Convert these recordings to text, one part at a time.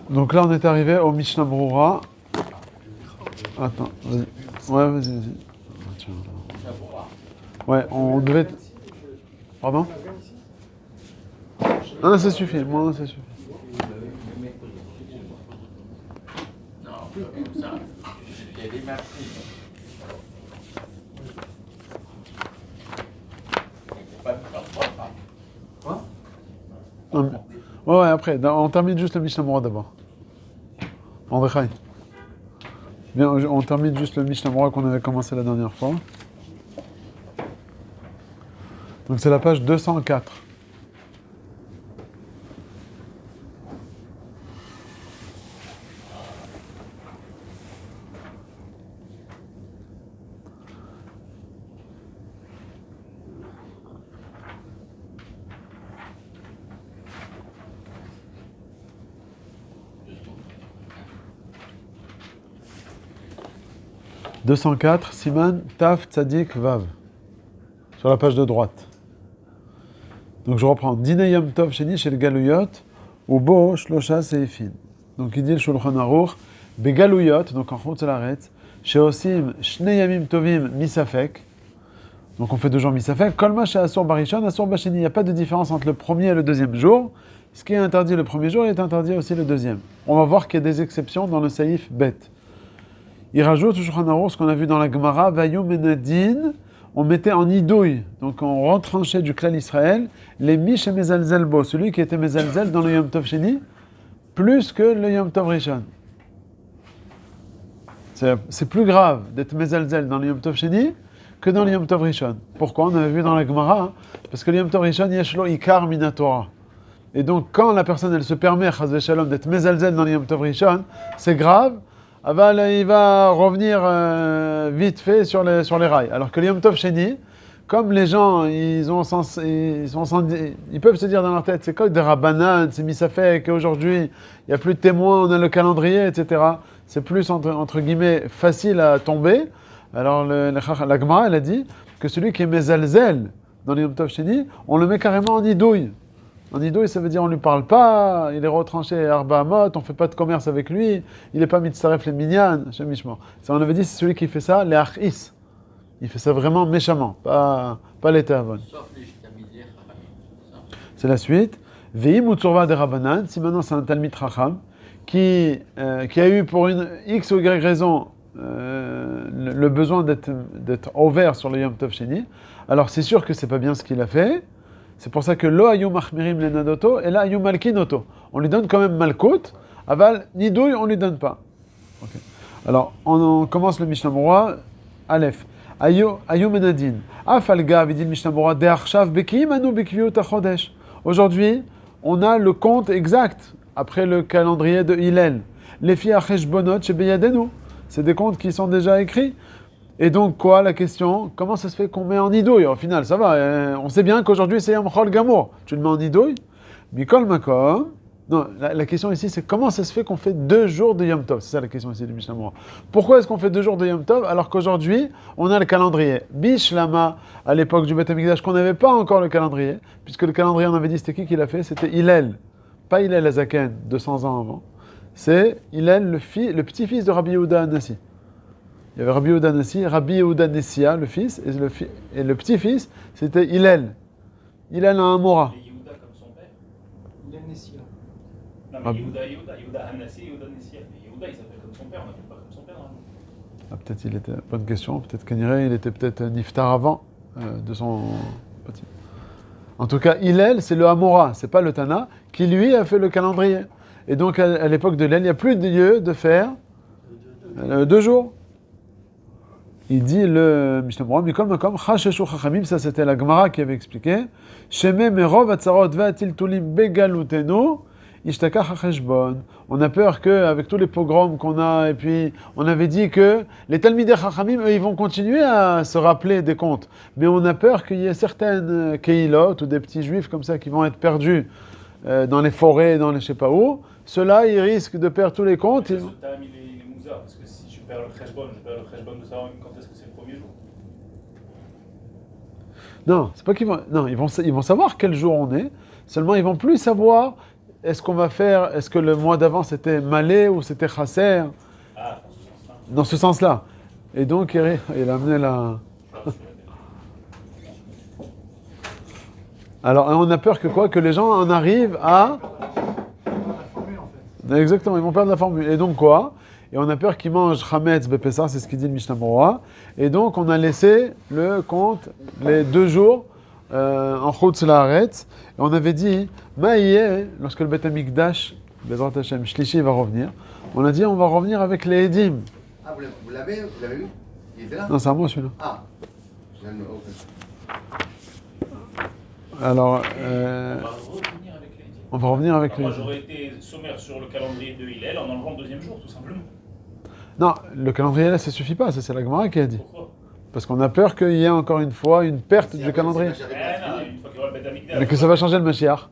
Donc là, on est arrivé au Mishnah Brura. Attends, vas-y. Ouais, vas-y. Ah, tiens, ouais, on devait... Pardon? Non, ça suffit. Moi, ça suffit. Non, comme ça, j'ai des merci. Quoi? Ouais, après. On termine juste le Mishnah Brura d'abord. En Rechaï. Bien, on termine juste le Mishnah Brura qu'on avait commencé la dernière fois. Donc c'est la page 204. « 204, Siman, Taf, Tzadik, Vav. » Sur la page de droite. Donc je reprends. « Dine Yom Tov Sheni Shel Galuyot, Ubo Shlosha Seifin. » Donc il dit le Shulchan Aruch, « Begaluyot, donc en Chutz Laaretz, Sheosim Shnei Yamim Tovim Misafek. » Donc on fait 2 jours Misafek. « Kol ma she'asur barishon, asur basheni. » Il n'y a pas de différence entre le premier et le deuxième jour. Ce qui est interdit le premier jour est interdit aussi le deuxième. On va voir qu'il y a des exceptions dans le Saïf Bet. Il rajoute ce qu'on a vu dans la Gemara, Vayu Menadin, on mettait en idouille, donc on retranchait du clan Israël, les Mish et Mezalzel Bo, celui qui était Mezalzel dans le Yom Tov Sheni, plus que le Yom Tov Rishon. C'est plus grave d'être Mezalzel dans le Yom Tov Sheni que dans le Yom Tov Rishon. Pourquoi? On avait vu dans la Gemara, parce que le Yom Tov Rishon, Yeshlo Ikar Minatora. Et donc quand la personne elle se permet, Chaz v'Shalom, d'être Mezalzel dans le Yom Tov Rishon, c'est grave. Il va revenir vite fait sur les rails. Alors que le Yom Tov Sheni, comme les gens, ils peuvent se dire dans leur tête, c'est quoi des rabbanan, c'est misafek, qu'aujourd'hui, il n'y a plus de témoins, on a le calendrier, etc. C'est plus, entre guillemets, facile à tomber. Alors la Gemara, elle a dit que celui qui est mezalzel dans le Yom Tov Sheni, on le met carrément en idouille. En idouille, ça veut dire on ne lui parle pas, il est retranché à Arba Amot, on ne fait pas de commerce avec lui, il n'est pas mitzaref les minyan, Shemishma. Ça, on avait dit, c'est celui qui fait ça, les achis. Il fait ça vraiment méchamment, pas les tavon. Sauf les intermédiaires. C'est la suite. Ve'im utzurva de Rabbanan, si maintenant c'est un Talmid Chacham, qui a eu pour une X ou Y raison le besoin d'être ouvert sur le Yom Tov Sheni, alors c'est sûr que c'est pas bien ce qu'il a fait. C'est pour ça que lo ayu machmirim le nadoto et là ayu malkinoto. On lui donne quand même malkut, aval nidouille on lui donne pas. Okay. Alors on commence le Mishnah Brura, Aleph. Ayu menadin. Afalga vidit le Mishnah Brura de'achshav bekim anu bekviut achodesh. Aujourd'hui, on a le compte exact après le calendrier de Hillel. Les filles acheshbonot chez beyadenu. C'est des comptes qui sont déjà écrits. Et donc, quoi, la question? Comment ça se fait qu'on met en idouille? Au final, ça va. On sait bien qu'aujourd'hui, c'est Yom Chol Gamour. Tu le mets en idouille? Mikol Makom. Non, la question ici, c'est comment ça se fait qu'on fait 2 jours de Yom Tov? C'est ça la question ici du Mishnah Brura. Pourquoi est-ce qu'on fait 2 jours de Yom Tov alors qu'aujourd'hui, on a le calendrier? Bishlama, à l'époque du Beth Amikdash, qu'on n'avait pas encore le calendrier, puisque le calendrier, on avait dit, c'était qui l'a fait? C'était Hillel. Pas Hillel Azaken, 200 ans avant. C'est Hillel, le petit-fils de Rabbi Yehuda Anassi. Il y avait Rabbi Yehuda Nassi, Rabbi Yehuda Nessia, le fils, et le petit-fils, c'était Hillel. Hillel a un Mora. Yehuda comme son père. Hillel Nessia. Non mais Yehuda Hanassi, Yehuda Nessia. Yehuda il s'appelle comme son père, on n'appelle pas comme son père normalement. Ah, peut-être il était, bonne question, peut-être qu'Aniré, il était peut-être Niftar avant de son petit. En tout cas, Hillel, c'est le Hamora, c'est pas le Tana, qui lui a fait le calendrier. Et donc à l'époque de Hillel, il n'y a plus de lieu de faire 2 jours. Il dit le Mishnah Brura, Mikol Makom, Chasheshu Chachamim, ça c'était la Gemara qui avait expliqué, Sheme Merov Atzarot Ve'atil Tulim Begalutenu, Ishtaka Chacheshbon. On a peur qu'avec tous les pogroms qu'on a, et puis on avait dit que les Talmidei Chachamim, eux, ils vont continuer à se rappeler des comptes. Mais on a peur qu'il y ait certaines Keilot ou des petits juifs comme ça qui vont être perdus dans les forêts, dans les je sais pas où. Ceux-là, ils risquent de perdre tous les comptes. Ce Tam, il est mouzard, parce que si je perds le Cheshbon, je perds le Cheshbon de savoir quand est-ce que c'est le premier jour. Non, c'est pas qu'ils vont. Non, ils vont savoir quel jour on est. Seulement, ils vont plus savoir est-ce qu'on va faire, est-ce que le mois d'avant c'était malé ou c'était chasser? Ah, Dans ce sens-là. Et donc, il a amené la... Alors, on a peur que quoi? Que les gens en arrivent à... Exactement, ils vont perdre la formule. Et donc quoi? Et on a peur qu'ils mangent chametz bepessah, c'est ce qu'il dit le Mishnah Berurah. Et donc, on a laissé le compte, les 2 jours, en chutz laaretz. Et on avait dit, Maïe, lorsque le Beth Amikdash, Bezrat Hashem, Shlishi va revenir, on a dit, on va revenir avec les Edim. Ah, vous l'avez vu? Il était là? Non, c'est à moi celui-là. Ah. Alors, on va revenir avec les on va revenir avec les Moi, Edim. j'aurais été sommaire sur le calendrier de Hillel en enlevant le 2e jour, tout simplement. Non, le calendrier là, ça suffit pas, ça c'est la Gemara qui a dit. Pourquoi? Parce qu'on a peur qu'il y ait encore une fois une perte du calendrier. Non, une fois qu'il y aura le Beth Amikdash. Mais que ça va changer le Mashiach.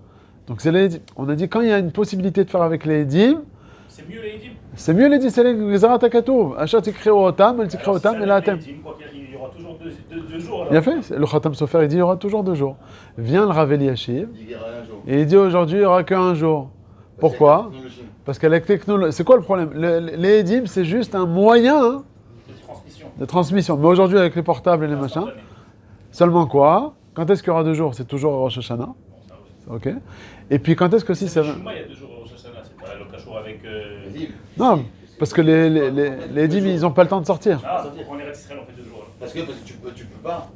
Donc c'est les Edim. On a dit quand il y a une possibilité de faire avec les Edim, C'est mieux les Edim. c'est mieux les Edim, c'est les Gezarat HaKatuv. Achat tikhreu otam, el tikhreu otam, et la atem. Il y aura toujours deux jours. Alors. Il a fait, le Khatam Sofer, il dit il y aura toujours 2 jours. Vient le Rav Eliashiv, et il dit aujourd'hui il n'y aura qu'un jour. Pourquoi? Parce qu'avec technologie, c'est quoi le problème? Les Edim, c'est juste un moyen de transmission. Mais aujourd'hui, avec les portables et les machins, seulement quoi? Quand est-ce qu'il y aura 2 jours? C'est toujours Rosh Hashanah. Ok. Et puis quand est-ce que si ça va? Il y a 2 jours au Rosh Hashanah, c'est pas le cachot avec. Non, parce que les Edim, ils n'ont pas le temps de sortir. Ah, on est Israël, on fait 2 jours. Parce que tu peux pas.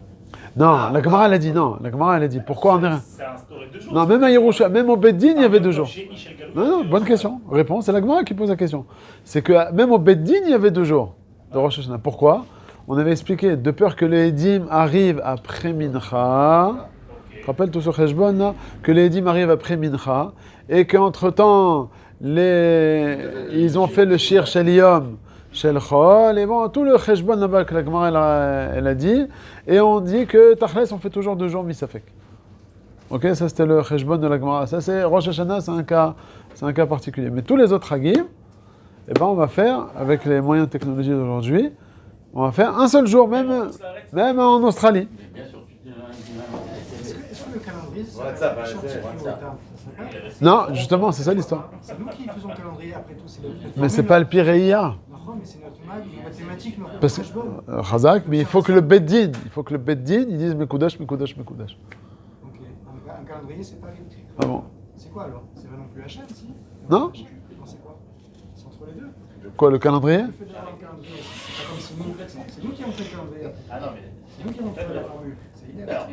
Non, la Gemara, elle a dit non. La Gemara, elle a dit pourquoi on est. C'est instauré 2 jours. Non, même à Yerusha, même au Beddin, il y avait 2 jours. Chez Michel Galou, Non, bonne question. Réponse, c'est la Gemara qui pose la question. C'est que même au Beddin, il y avait 2 jours de Rosh Hashanah. Pourquoi? On avait expliqué, de peur que les Edim arrivent après Mincha. Tu te rappelles tout sur Cheshbon, là? Que les Edim arrivent après Mincha. Et qu'entre-temps, ils ont fait le Shir Shel Yom, Shel Chol. Et bon, tout le Cheshbon là-bas que la Gemara, elle a dit. Et on dit que Tachles, on fait toujours 2 jours Misafek. Ok, ça c'était le Cheshbon de la Gemara. Ça c'est Rosh Hashanah, c'est un cas particulier. Mais tous les autres Hagim, eh ben, on va faire, avec les moyens de technologie d'aujourd'hui, on va faire un seul jour, même en Australie. Bien sûr, Est-ce que le calendrier, c'est WhatsApp, Short ouais, Circuit WhatsApp. Autam, ça s'appelle? Non, justement, c'est ça l'histoire. C'est nous qui faisons le calendrier après tout. Mais c'est pas le Pireia. Non, mais c'est notre mag, nos mathématiques, nos Parce que, Cheshbon. Chazak, mais il faut que le Beddin, ils disent Mekoudash. Ok. Un calendrier, c'est pas électrique. Ah bon. C'est quoi alors? C'est pas non plus HM, si? Non. Non, c'est quoi? C'est entre les deux. Quoi, le calendrier? Le fait d'avoir un calendrier, c'est pas comme si nous, c'est nous qui avons fait le calendrier. Ah non, mais. C'est nous qui avons fait la formule. C'est idéal.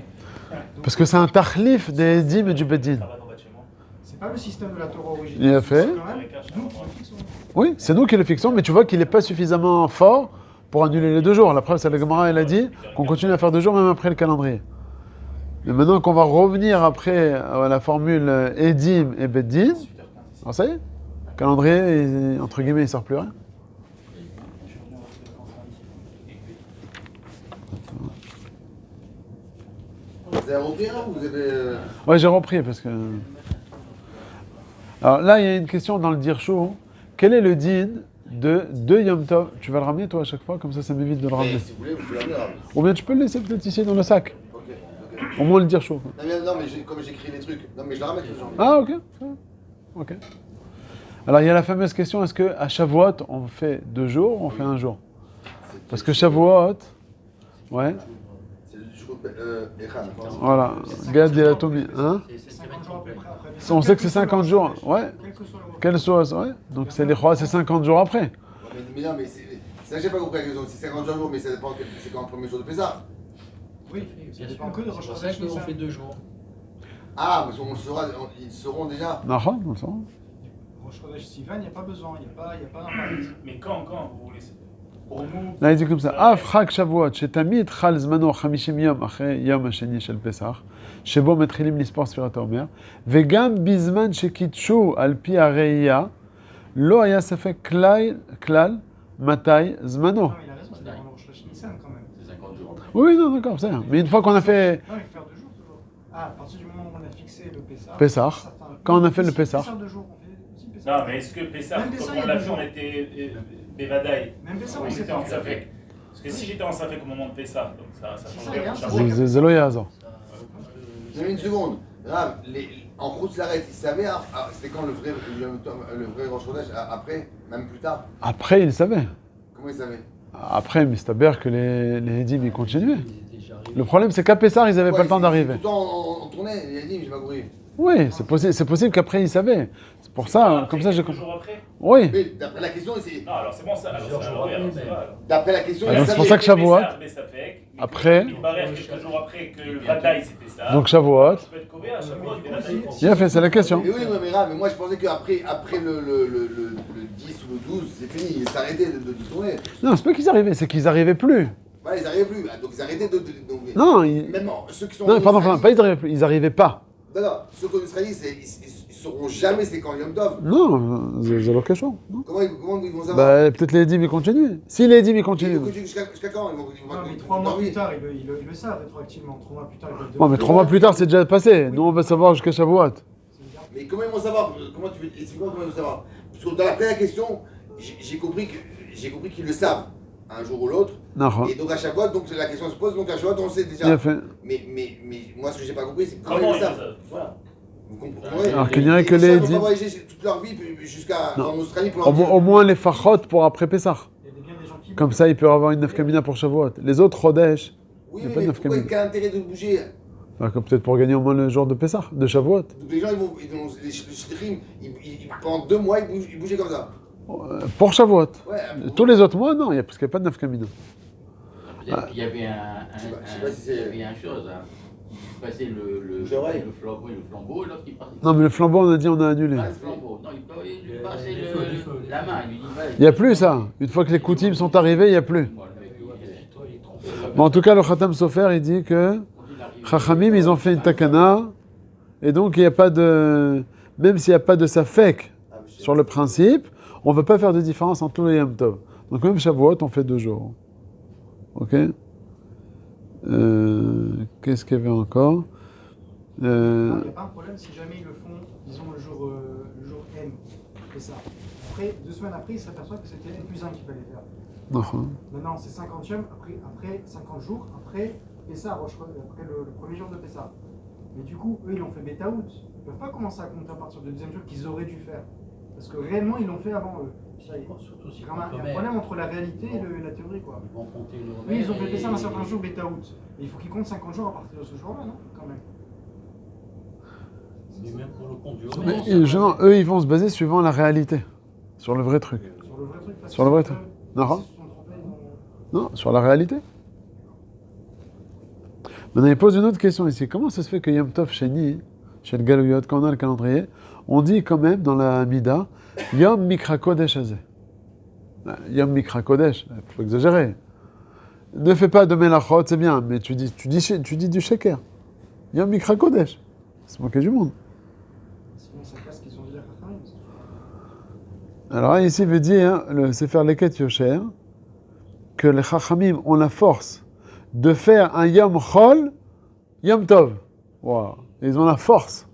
Parce que c'est un tachlif des Edim et du Beddin. Ça va tomber chez moi. C'est pas le système de la Torah originale. Il a fait. C'est quand même nous qui le fixons. Oui, c'est nous qui le fixons, mais tu vois qu'il n'est pas suffisamment fort pour annuler les 2 jours. La preuve, c'est la Gemara, elle a dit qu'on continue à faire 2 jours même après le calendrier. Mais maintenant qu'on va revenir après à la formule Edim et Beddin, alors ça y est, le calendrier, entre guillemets, il ne sert plus à rien. Vous avez repris là ou vous avez. Ouais, j'ai repris parce que... Alors là, il y a une question dans le Dirsho. Quel est le din de Yom Tov? Tu vas le ramener toi à chaque fois, comme ça m'évite de le ramener. Si vous voulez, vous pouvez l'amener là. Ou bien tu peux le laisser peut-être ici dans le sac. Ok. Au moins le Dirsho. Non, mais comme j'écris les trucs. Non, mais je la ramène toujours. Ah, ok. Ok. Alors il y a la fameuse question, est-ce qu'à Shavuot, on fait 2 jours ou on fait 1 jour? Parce que Shavuot, ouais, C'est le jour Echan. voilà, Gad Dilatomi, hein? c'est 50 jours à peu près après. On sait que c'est 50 jours, ouais, Quel que soit le moment. quelle soit, ouais, donc c'est les rois, c'est 50 jours après. Mais non, mais c'est ça que j'ai pas compris la question. C'est 50 jours, mais ça dépend, c'est quand le premier jour de Pessah. Oui, ça dépend que de C'est pour ça qu'on fait 2 jours. Ah, mais on le saura, ils seront déjà. Nahon, on sent. Rosh Chodesh Sivan, il n'y a pas besoin, il n'y a pas d'impact. Mais quand vous voulez. Pour nous. Là il dit comme ça, Af Chag Shavuot, שתמיד חל זמנו 50 יום אחרי יום השני של פסח, שבו מתחילים לספור ספירת העומר, וגם בזמן שקידשו על פי הראייה, לא היה ספק כלל מתי זמנו. Non, il a raison, c'est avant le Rosh Chodesh Nissan quand même. C'est 50 jours. Oui, non, d'accord, c'est rien. Mais une fois qu'on a fait Non, il faut faire 2 jours toujours. Ah, à partir du moment où on a fixé le Pessah. Pessah, quand on a fait le Pessah. Pessah 2 jours, on fait aussi Pessah. Non, mais est-ce que Pessah, Même Pessah, quand il y on a l'a 2 vu, jours. on était Bevadaï? Même Pessah, Oui, on sait j'étais en pas. Safek. Parce que si j'étais en Safek au moment de Pessah, donc ça C'est change ça, rien. regarde, Ça c'est change rien. זה לא יעזור. Même une seconde. Grave, En route l'arrête, il savait, c'était quand le vrai Rosh Chodesh, après, même plus tard. Après, il savait. Comment il savait? Après, mais c'est que les Edim, ils continuaient. Le problème, c'est qu'à Pessar, ils n'avaient pas le temps d'arriver. Tout le temps, on tournait, il a dit, mais j'ai pas compris. Oui, c'est possible qu'après, ils savaient. C'est pour ça, comme ça, j'ai quelques compris. jours après. Oui. Mais d'après la question, c'est. Non, alors c'est bon, ça. Alors, c'est alors, oui, alors, ça va, alors. D'après la question, Ah, il donc c'est savait. pour ça que Shavuot. Mais ça fait. Après. Il paraît quelques jours après que le Vadaï c'était ça. Donc Shavuot. Je peux être Kovéa, Shavuot, mais Vadaï. Il a fait, c'est la question. Mais oui, mais moi je pensais qu'après le 10 ou le 12, c'est fini, ils s'arrêtaient de tourner. Non, c'est pas qu'ils arrivaient, c'est qu'ils n'arrivaient plus. Voilà, ils n'arrivaient plus. Donc ils arrêtaient de. Non, Même ceux qui sont. non, en pardon, Australie- pas ils arrivaient plus, ils arrivaient pas. Non, ceux qui sont en Australie, ils sauront jamais c'est quand Yom Tov. Non, c'est la question. Non. Comment ils vont savoir? Bah, peut-être les Edim, ils continuent. Si les Edim, ils continuent. Jusqu'à quand ils vont Non, mais 3 mois plus tard, ils le savent rétroactivement. 3 mois plus tard, ils peuvent Bon, mais 3 mois plus tard, c'est déjà passé. Nous, on va savoir jusqu'à Shavuot. Mais comment ils vont savoir? Comment tu veux expliquer comment ils vont savoir? Parce que dans la première question, j'ai compris qu'ils le savent un jour ou l'autre. Non. Et donc à chaque fois, donc la question se pose, donc à chaque fois on sait déjà. Bien fait. Mais moi ce que j'ai pas compris, c'est comment Comment ils le ils le savent. savent? Voilà. Vous comprenez? Alors qu'il n'y a que Ils les vont pas Edim. voyager toute leur vie jusqu'à Non. en Australie pour leur Au moins les Fachot pour après Pessah. Il y a bien des gens qui. Comme ça, il peut avoir une nefkamina pour Shavuot. Les autres, Chodesh, Oui, il y a pas de mais pourquoi nefkamina. quel intérêt de bouger? Peut-être pour gagner au moins le jour de Pessah, de Shavuot. Donc les gens, les shlichim, pendant 2 mois, ils bougeaient comme ça. Pour Shavuot. Ouais, Tous les autres mois, non, parce qu'il n'y a pas de nefkamina. Peut-être qu'il y avait Je sais pas si c'est- il y avait une chose. Hein. Il passait J'aurais. le flambeau, et l'autre il partait. Non, mais le flambeau, on a dit, on a annulé. Pas le flambeau. Non, il passait la main. Il lui dit, Il n'y a plus ça. Une fois que les Koutim sont arrivés, il n'y a plus. Moi, le mec, Mais en tout cas, le Khatam Sofer, il dit que Chachamim, ils ont fait une takana, et donc il n'y a pas de. Même s'il n'y a pas de safek sur le principe, on ne veut pas faire de différence entre tous les Yom Tov. Donc même Shavuot, on fait 2 jours. Ok. Qu'est-ce qu'il y avait encore Il n'y a pas un problème si jamais ils le font, disons, le jour M. C'est ça. Après, 2 semaines après, ils s'aperçoivent que c'était N+1 qu'il fallait faire. Non. Maintenant, c'est 50e, après 50 jours, après Pessah, après le premier jour de Pessah. Mais du coup, eux, ils l'ont fait bêta-out. Ils ne peuvent pas commencer à compter à partir du 2e jour qu'ils auraient dû faire. Parce que réellement, ils l'ont fait avant eux. Surtout si Il y a un problème entre la réalité et la théorie, quoi. Ils vont compter le Oui, ils ont fait Pessah un certain jour bêta-out. Mais il faut qu'ils comptent 50 jours à partir de ce jour-là, non? Quand même. Mais même pour le compte du Mais Homer, justement, eux, ils vont se baser suivant la réalité, sur le vrai truc. Sur le vrai truc. parce Sur le vrai que truc. eux, Non. s'ils se sont trompés, ils vont- Non, sur la réalité. Maintenant, il pose une autre question ici. Comment ça se fait que Yom Tov Sheni, chez le Galouyot, quand on a le calendrier, on dit quand même dans la Mida, Yom Mikra Kodesh Hazeh. Yom Mikra Kodesh, il faut exagérer. Ne fais pas de Melachot, c'est bien, mais tu dis du Sheker. Yom Mikra Kodesh. C'est moquer du monde. Sinon, ça casse qu'ils ont dit à Chachamim. Alors ici, il veut dire, le Sefer Leket Yosher, que les Chachamim ont la force de faire un Yom Chol, Yom Tov. Wow. Ils ont la force.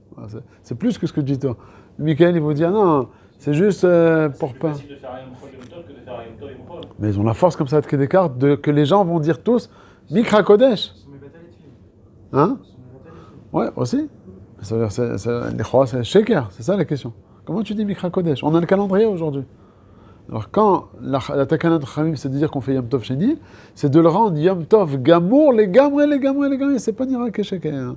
C'est plus que ce que tu dis toi. Michael, il vous dire non, c'est juste pour C'est plus pas. facile de faire un Yom Chol Yom Tov que de faire un Yom Tov Yom Chol. Mais ils ont la force comme ça de Kedekar, que les gens vont dire tous Mikra Kodesh. Ils sont mes batailles de films. Hein? Ils sont mes batailles de films. Ouais, aussi. Ça veut dire, les Chora, c'est Sheker, c'est ça la question. Comment tu dis Mikra Kodesh? On a le calendrier aujourd'hui. Alors quand la Takana de Chachamim, c'est de dire qu'on fait Yom Tov Sheni, c'est de le rendre Yom Tov Gamour, les Gamre, c'est pas Nira que Sheker.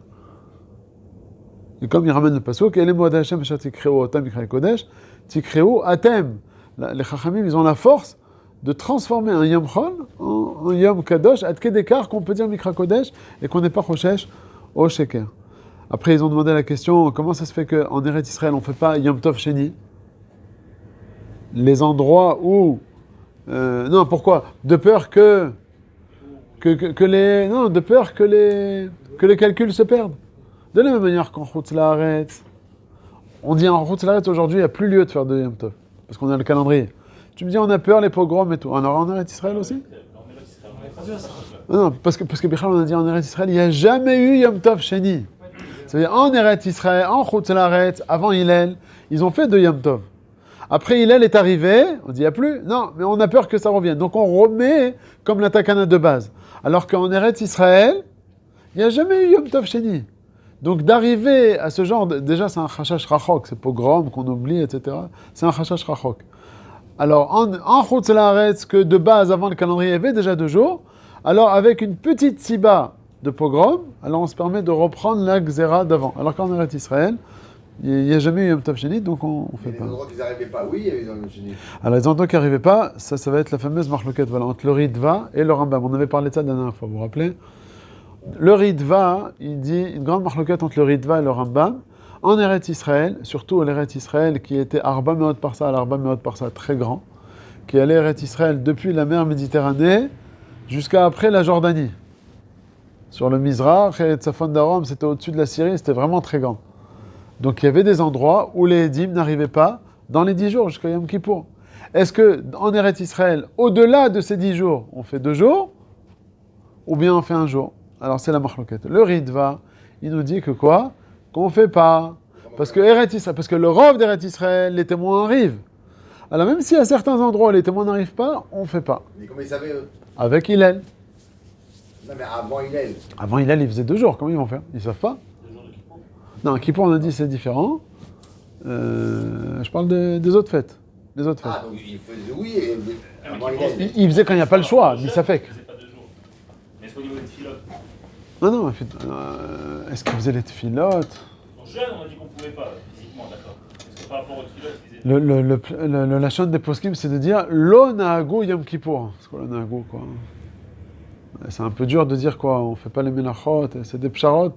Et comme il ramène le pasuk, et les mots d'Hachem, Tikhreu Otam Mikra Kodesh, Tikhreu Atem. Les Chachamim, ils ont la force de transformer un Yom Chol en Yom Kadosh, à Tkedekar, qu'on peut dire Mikra Kodesh, et qu'on n'est pas Choshesh au Sheker. Après, ils ont demandé la question, comment ça se fait qu'en Eretz Israël, on ne fait pas Yom Tov Sheni? Les endroits où... non, pourquoi? De peur que les... Non, de peur que les calculs se perdent. De la même manière qu'en Chutz La'aretz, on dit en Chutz La'aretz aujourd'hui, il n'y a plus lieu de faire de Yom Tov, parce qu'on a le calendrier. Tu me dis, on a peur, les pogroms et tout. On aura en Eretz Israël aussi? Non, parce que Bichal, on a dit en Eretz Israël, il n'y a jamais eu Yom Tov Sheni. C'est-à-dire, en Eretz Israël, en Chutz La'aretz, avant Hillel, ils ont fait de Yom Tov. Après Hillel est arrivé, on dit il n'y a plus. Non, mais on a peur que ça revienne. Donc on remet comme la takana de base. Alors qu'en Eretz Israël, il n'y a jamais eu Yom Tov Sheni. Donc d'arriver à ce genre, déjà c'est un chashash rachok, c'est pogrom qu'on oublie, etc. C'est un chashash rachok. Alors en Chutz La'aretz, que de base avant le calendrier il y avait déjà 2 jours, alors avec une petite siba de pogrom, alors on se permet de reprendre la xéra d'avant. Alors qu'en Eretz Israël, il n'y a jamais eu Yom Tov Sheni, donc on ne fait Les pas. endroits qu'ils n'arrivaient pas, oui, il y avait dans le chenille. Alors les endroits qui n'arrivaient pas, ça va être la fameuse marloquette, voilà, entre le Ritva et le Rambam. On avait parlé de ça la dernière fois, vous vous rappelez? Le Ritva, il dit une grande marloquette entre le Ritva et le Rambam. En Eretz Israël, surtout l'Eretz Israël qui était Arba Meot Parsa, l'Arba Meot Parsa très grand, qui allait Eretz Israël depuis la mer Méditerranée jusqu'à après la Jordanie. Sur le Mizrach et Tzafon Darom, c'était au-dessus de la Syrie, c'était vraiment très grand. Donc il y avait des endroits où les Edim n'arrivaient pas dans les 10 jours jusqu'à Yom Kippour. Est-ce qu'en Eretz Israël, au-delà de ces 10 jours, on fait 2 jours ou bien on fait 1 jour? Alors c'est la marloquette. Le Ritva, il nous dit que quoi? Qu'on ne fait pas. Parce que le rov d'Eretz Israël, les témoins arrivent. Alors même si à certains endroits les témoins n'arrivent pas, on ne fait pas. Mais comment ils savaient eux? Avec Hillel. Non, mais avant Hillel. Avant Hillel, il faisait 2 jours. Comment ils vont faire? Ils ne savent pas. 2 jours de Kippour. Non, Kippour, on a dit c'est différent. Je parle des autres fêtes. Les autres fêtes. Ah, donc ils faisaient oui, et avant Kippour, Hillel. Il faisait quand il n'y a pas le choix, Jeune, Missafek. il faisait pas 2 jours. Mais est-ce qu'au niveau des filotes, Non, est-ce qu'il faisait les tfilotes? jeune, on a dit qu'on pouvait pas, physiquement, d'accord. Est-ce que par rapport aux filotes, ils faisaient La chaîne des poskim, c'est de dire lo naagu Yom Kippour. C'est quoi le naagu, quoi? C'est un peu dur de dire quoi, on fait pas les melachot, c'est des psharot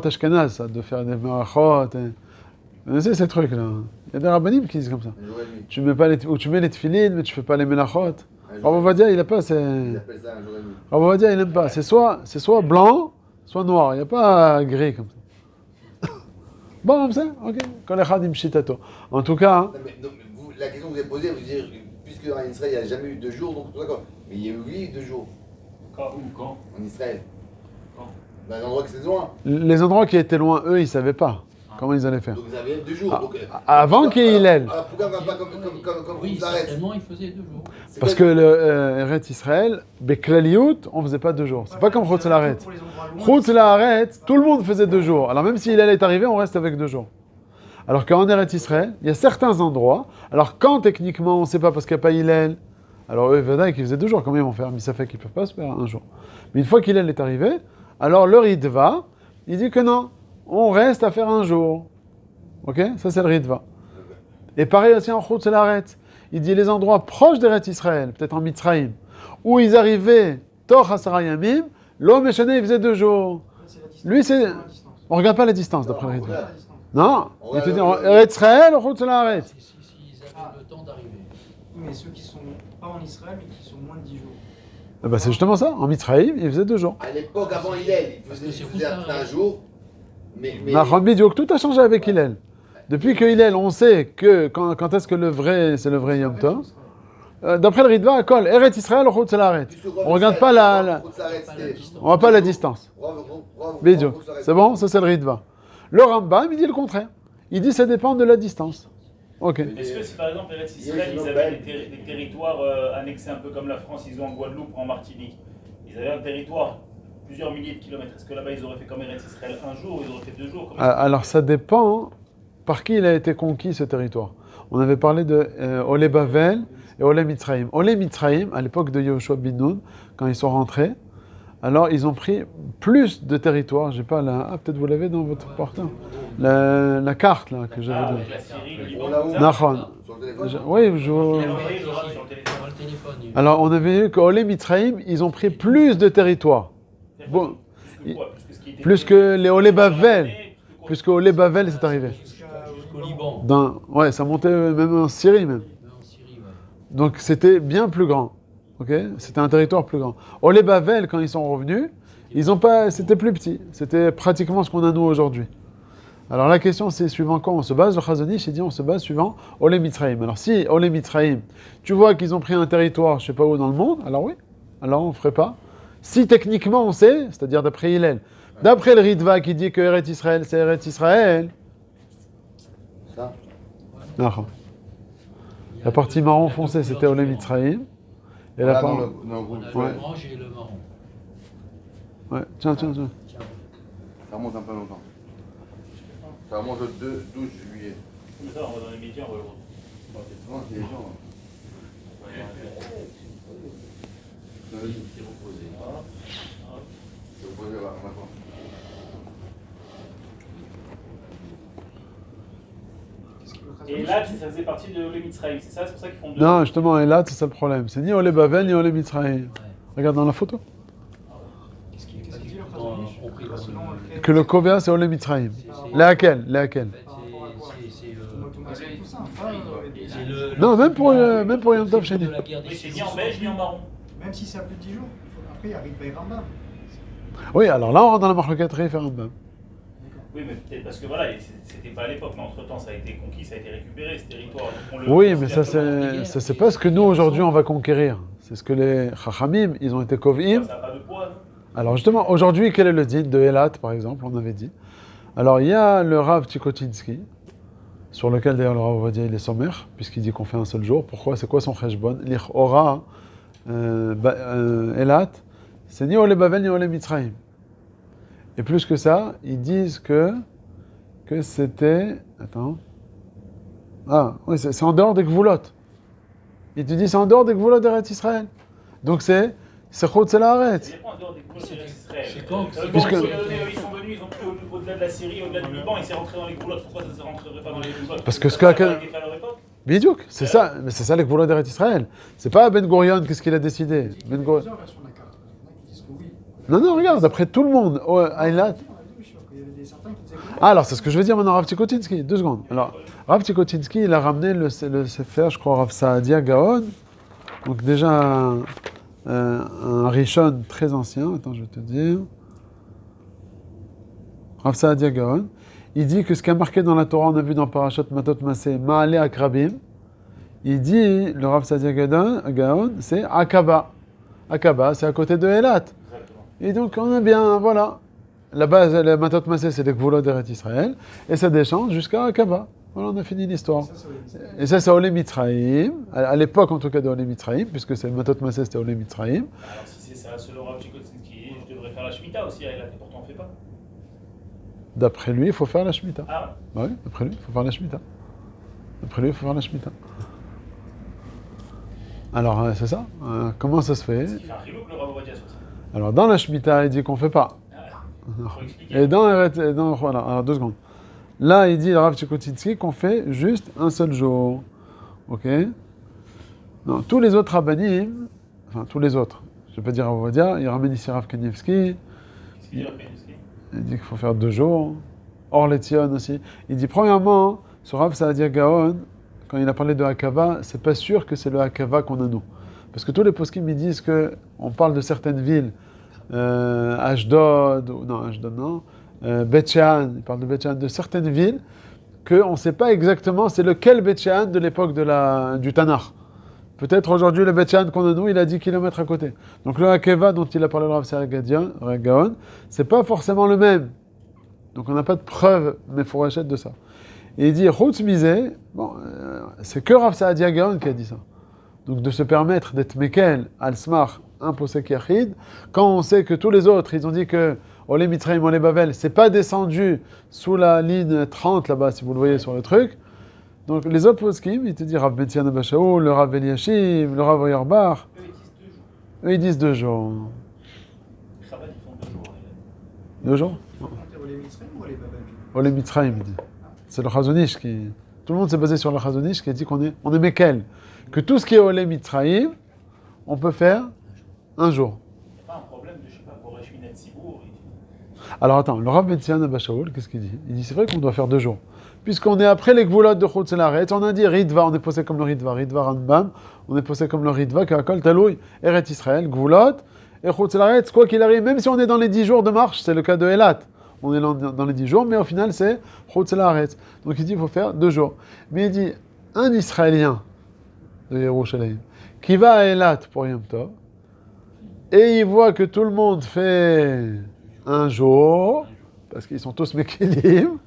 ashkenaz, ça, de faire des melachot. C'est ces trucs là. Il y a des rabbanim qui disent comme ça. Un jour et demi. Tu mets les tefilines, mais tu fais pas les melachot. Un jour Rabbi et demi. Ovadia, il a pas, Ils c'est. appellent ça un jour et demi. Rabbi Ovadia, il aime pas. C'est soit blanc, soit noir. Il n'y a pas gris comme ça. Bon, comme ça, ok. Kol echad im shitato. En tout cas, hein, Non, mais vous, la question que vous avez posée, vous dire, puisque en Israël, il n'y a jamais eu 2 jours, donc d'accord. Mais il y a eu oui 2 jours quand en Israël. Quand Dans un endroit qui c'est loin. les endroits qui étaient loin, eux, ils savaient pas comment ils allaient faire. Donc vous avez 2 jours. Ah, donc, avant qu'il y ait Hillel. Alors pourquoi on ne va pas comme Oui, vous arrête? certainement, il faisait 2 jours. Parce que le Eretz Israël, Beklaliout, on faisait pas 2 jours. C'est pas comme Chutz La'aretz. Pour les endroits loin, Chutz La'aretz, tout le monde faisait 2 jours. Alors même si Hillel est arrivé, on reste avec 2 jours. Alors qu'en Eretz Israël, il y a certains endroits, alors quand techniquement on ne sait pas parce qu'il n'y a pas Hillel, alors eux, Vadaï, qui faisaient 2 jours, comment ils vont faire? Mais ça fait qu'ils ne peuvent pas se faire 1 jour. Mais une fois qu'Hillel est arrivé, alors le Ritva, il dit que non, on reste à faire 1 jour. Ok? Ça c'est le Ritva. Et pareil aussi en Chutz La'aretz. Il dit les endroits proches d'Eretz Israël, peut-être en Mitzrayim, où ils arrivaient, Tor Hasara Yamim, l'homme Eshane, il faisait 2 jours. c'est la distance. Lui, c'est- la distance. On regarde pas la distance d'après le Non, Ritva. La distance. Non, Ouais, il te dit ouais, ouais. Eretz Israël, Chutz La'aretz. S'ils avaient le temps d'arriver. Mais ceux qui sont pas en Israël, mais qui sont moins de 10 jours. Eh ben, c'est justement ça. En Mitzrayim, il faisait 2 jours. À l'époque, avant Hillel, il Parce faisait que c'est il faisait Chutz La'aretz. un jour. Mais Nahon Bidiouk, tout a changé avec Hillel. Depuis que Hillel, on sait que quand est-ce que c'est le vrai Yom Tov. D'après le Ritva, à Kol, Eretz Israël, Chutz La'aretz. On regarde pas on voit pas la distance. Bidiouk. C'est bon? Ça, c'est le Ritva. Le Rambam, il dit le contraire. Il dit ça dépend de la distance. Ok. Est-ce que si par exemple Eretz Israël, ils avaient des territoires annexés un peu comme la France, ils ont en Guadeloupe, en Martinique, ils avaient un territoire plusieurs milliers de kilomètres, est-ce que là-bas ils auraient fait comme Eretz Israël 1 jour ou ils auraient fait 2 jours? Alors ça dépend par qui il a été conquis ce territoire. On avait parlé de Olé Bavel et Olé Mitzrayim. Olé Mitzrayim, à l'époque de Yehoshua bin Nun, quand ils sont rentrés, alors ils ont pris plus de territoire. J'ai pas la... Ah, peut-être vous l'avez dans votre portable. La carte là que j'avais donnée. Avec la Syrie, le On Liban, l'a tout où ça. Nahon. Sur le téléphone. Oui, Il a envoyé le rap sur le téléphone. Dans le téléphone. Alors on avait vu qu'Olé Mitzrayim, ils ont pris plus de territoire. Bon, Plus que quoi? Plus que ce qui était plus que les Olé Bavel. Plus que Olé Bavel, c'est arrivé. Jusqu'au Liban. Ouais, ça montait même en Syrie même. Même en Syrie, ouais. Donc c'était bien plus grand. Ok, c'était un territoire plus grand. Olé Bavel, quand ils sont revenus, ils ont pas, c'était plus petit. C'était pratiquement ce qu'on a nous aujourd'hui. Alors la question c'est suivant quoi on se base. Le Chazon Ish, il dit on se base suivant Olé Mitzrayim. Alors si Olé Mitzrayim, tu vois qu'ils ont pris un territoire, je sais pas où dans le monde, alors oui, alors on ferait pas. Si techniquement on sait, c'est-à-dire d'après Hillel, d'après le Ritva qui dit que Eretz Israël c'est Eretz Israël, Ça. non. Il y a La partie deux- marron il y a deux foncé c'était couleurs Olé différentes. Mitzrayim. Et Là, la dans part... le groupe. On a Ouais. le orange et le marron. Ouais, tiens. Tiens. Ça remonte un peu longtemps. Ça remonte au 12 juillet. Mais ça, on va dans les médias, on va le voir. Non, c'est les gens. Il s'est reposé. Je vais poser là, maintenant. Et là, ça faisait partie de Olé Mitzrayim, c'est ça? C'est pour ça qu'ils font deux. Non, justement, et là, c'est ça le problème. C'est ni Olé Bavel, ni Olé Mitzrayim. Ouais. Regarde dans la photo. Qu'est-ce qu'il dit le Dans- Khazon Ish compris dans Selon le- Que le Kovea, c'est Olé Mitzrayim. C'est- Laquelle? En fait, Selon automatique, tout ça. c'est le- Non, même pour Yom Tov c'est Sheni. de la guerre des Oui, c'est ni sécessions. en beige ni en marron. Même si c'est à plus de 10 jours. Après, il arrive Bayramba. Oui, alors là, on rentre dans la marloquette référendum. Oui, mais peut-être parce que voilà, c'était pas à l'époque, mais entre-temps, ça a été conquis, ça a été récupéré, ce territoire. Donc on le Oui, mais ça, considère c'est pas ce que nous, aujourd'hui, on va conquérir. C'est ce que les Chachamim, ils ont été comme- Kovim. Ça n'a pas de poids, non? Alors justement, aujourd'hui, quel est le din de Elat, par exemple, on avait dit. Alors, il y a le Rav Tchikotinsky, sur lequel d'ailleurs le Rav Ovadia, il est sommaire, puisqu'il dit qu'on fait un seul jour. Pourquoi? C'est quoi son cheshbon? L'Ichora, Elat, c'est ni Olé Bavel, ni Olé Mitzrayim. Et plus que ça, ils disent que c'était... Attends. Ah, oui, c'est en dehors des Gvulot. Il te dit c'est en dehors des Gvulot d'Eretz Israël. Donc c'est Chutz el Haaretz. Ça dépend en dehors des goulots d'Israël. c'est quand que c'est- Puisque- Ils sont venus, ils ont pris au-delà de la Syrie, au-delà du Liban, ils s'est rentré dans les goulots. Pourquoi ça ne se rentrerait pas dans les goulots? Parce que ce Ça n'a que- pas été fait à leur époque. Bidiouk, c'est ça, mais c'est ça les Gvulot d'Eretz Israël. C'est pas Ben Gurion, qu'est-ce qu'il a décidé. Il y a Ben Gurion. plusieurs versions de la carte. Il y en a qui disent que oui. Non, non, regarde, après tout le monde, à Elat. Je suis sûr qu'il y avait certains qui disaient que non. Ah, alors c'est ce que je veux dire maintenant, Rav Tchikotinsky, 2 secondes. Alors, Rav Tchikotinsky, il a ramené le Sefer, je crois, Rav Saadia Gaon. Donc déjà, un Rishon très ancien, attends, je vais te dire. Rav Saadia Gaon. Il dit que ce qui a marqué dans la Torah, on a vu dans Parashat Matot Maseh, Ma'ale Akrabim. Il dit, le Rav Saadia Gaon, c'est Akaba. Akaba, c'est à côté de Elat. Exactement. Et donc on a bien, voilà. La base, le Matot Maseh, c'est les Gvulot d'Eretz Israël. Et ça descend jusqu'à Akaba. Voilà, on a fini l'histoire. Ça, c'est Et ça, c'est Olé Mitzrayim. À l'époque, en tout cas, de Olé Mitzrayim, puisque c'est le Matot Maseh, c'était Olé Mitzrayim. Alors si c'est ça, selon Rav Tchikotinsky, je devrais faire la Shemitah aussi à Elat, et pourtant on ne fait pas. D'après lui, il faut faire la Shemitah. Ah Bah oui, d'après lui, il faut faire la Shemitah. D'après lui, il faut faire la Shemitah. Alors, c'est ça. Comment ça se fait? il fait un chilouk le Rav Ovadia sur ça. Alors, dans la Shemitah, il dit qu'on ne fait pas. Faut expliquer. Et dans voilà, alors 2 secondes. Là, il dit, le Rav Tchikotinsky, qu'on fait juste un seul jour. Ok? Non, tous les autres rabbinim, enfin, tous les autres, je ne vais pas dire Rav Ovadia, il ramène ici Rav Kanievski, Qu'est-ce qu'il dit, Rav Kanievski? il dit qu'il faut faire 2 jours. Or, l'Etzion aussi. Il dit, premièrement, sur Rav Saadia Gaon, quand il a parlé de Hakava, c'est pas sûr que c'est le Hakava qu'on a nous. Parce que tous les poskim, ils disent qu'on parle de certaines villes, Ashdod, Bet Shean, il parle de Bet Shean, de certaines villes, qu'on ne sait pas exactement c'est lequel Bet Shean de l'époque du Tanakh. Peut-être aujourd'hui, le Bet Shean qu'on a nous, il a 10 km à côté. Donc le Hakava dont il a parlé le Rav Saadia Gaon, c'est pas forcément le même. Donc on n'a pas de preuve, mais il faut racheter de ça. Et il dit, Chutz Mizeh, bon, c'est que Rav Saadia Gaon qui a dit ça. Donc de se permettre d'être Mekel, Al-Smar, un Posek Yachid, quand on sait que tous les autres, ils ont dit que Olé Mitzrayim, Olé Bavel, c'est pas descendu sous la ligne 30 là-bas, si vous le voyez sur le truc. Donc les autres poskim, ils te disent Rav Betzian Abashaou, le Rav Eliashim, le Rav Oyarbar, Eux, ils disent 2 jours. eux ils disent 2 jours. Les Chabad, ils font 2 jours. 2 jours Il faut compter les Mitzrayim ou les Babel? Olé Mitzrayim, il dit. C'est le Chazonish qui... Tout le monde s'est basé sur le Chazonish qui a dit qu'on est Mekel. Que tout ce qui est Olé Mitzrayim, on peut faire un jour. C'est pas un problème de, je sais pas, pour Reshminet Sibour. Alors attends, le Rav Betzian Abashaoul, qu'est-ce qu'il dit? Il dit c'est vrai qu'on doit faire 2 jours. Puisqu'on est après les Gvulot de Chutz el Haaretz, on a dit Ritva, on est posé comme le Ritva, Ritva Ranbam, on est posé comme le Ritva, Kakol Taloui, Eret Israël, Gvulot, et Chutz el Haaretz, quoi qu'il arrive, même si on est dans les 10 jours de marche, c'est le cas de Elat. On est dans les 10 jours, mais au final c'est Chutz el Haaretz. Donc il dit il faut faire 2 jours. Mais il dit, un Israélien de Yerushalayim, qui va à Elat pour Yom Tov, et il voit que tout le monde fait un jour, parce qu'ils sont tous Mekilim,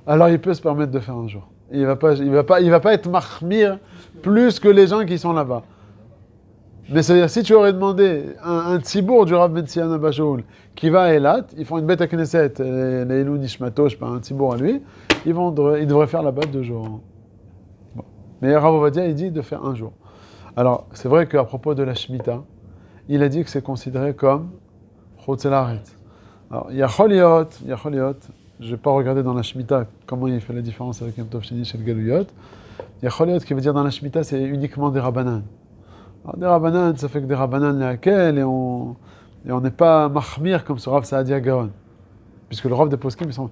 alors il peut se permettre de faire un jour. Il va pas être mahmir plus que les gens qui sont là-bas. Mais c'est-à-dire, si tu aurais demandé un tzibour du Rav Ben Sion Abashoul qui va à Eilat, ils font une bête à Knesset, les Elou Nishmato, je sais pas, un tzibour à lui, ils devraient faire là-bas 2 jours. Bon. Mais Rav Ovadia, il dit de faire 1 jour. Alors, c'est vrai qu'à propos de la Shemitah, il a dit que c'est considéré comme Chutz La'aretz. Alors, il y a Choliot, je vais pas regarder dans la Shemitah comment il fait la différence avec Yom Tov Sheni chez le Galuyot. Il y a Choliot qui veut dire dans la Shemitah, c'est uniquement des Rabbanan. Alors, des Rabbanan, ça fait que des Rabbanan laquelle, et on n'est pas mahmir comme ce Rav Saadia Gaon. Puisque le Rav des Poskim, ils sont.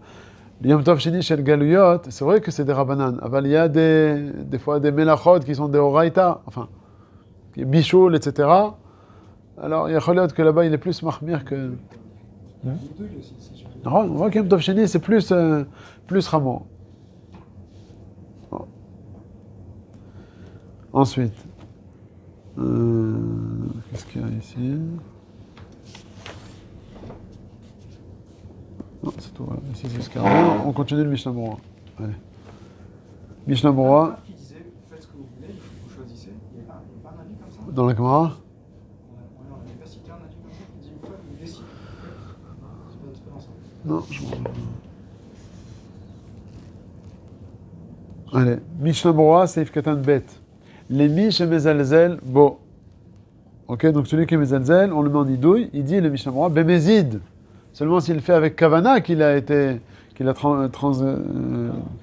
Le Yom Tov Sheni chez le Galuyot, c'est vrai que c'est des Rabbanan. Il y a des fois des Melachot qui sont des Oraita, enfin, Bichoul, etc. Alors, il y a Choliot que là-bas, il est plus mahmir que. Non, on voit qu'Yom Tov Sheni, c'est plus Ramo. Bon. Ensuite, qu'est-ce qu'il y a ici? Non, c'est tout. Voilà. Ici, c'est ce qu'il y a. On continue le Mishnah Berurah. Allez. Mishnah Berurah. Qui disait, faites ce que vous voulez, vous choisissez. Il n'y a pas un avis comme ça. Dans la Gemara. On n'a pas cité un avis comme ça qui dit, vous décidez. C'est pas dans ça. Non, je vois. Allez, Mishnah Berurah, Seif Katan Bet. Les Mish et Mezalzel, Bo. Ok, donc celui qui est Mezalzel, on le met en idouille, il dit le Mishnah Berurah, Bemezid. Seulement s'il le fait avec Kavana qu'il a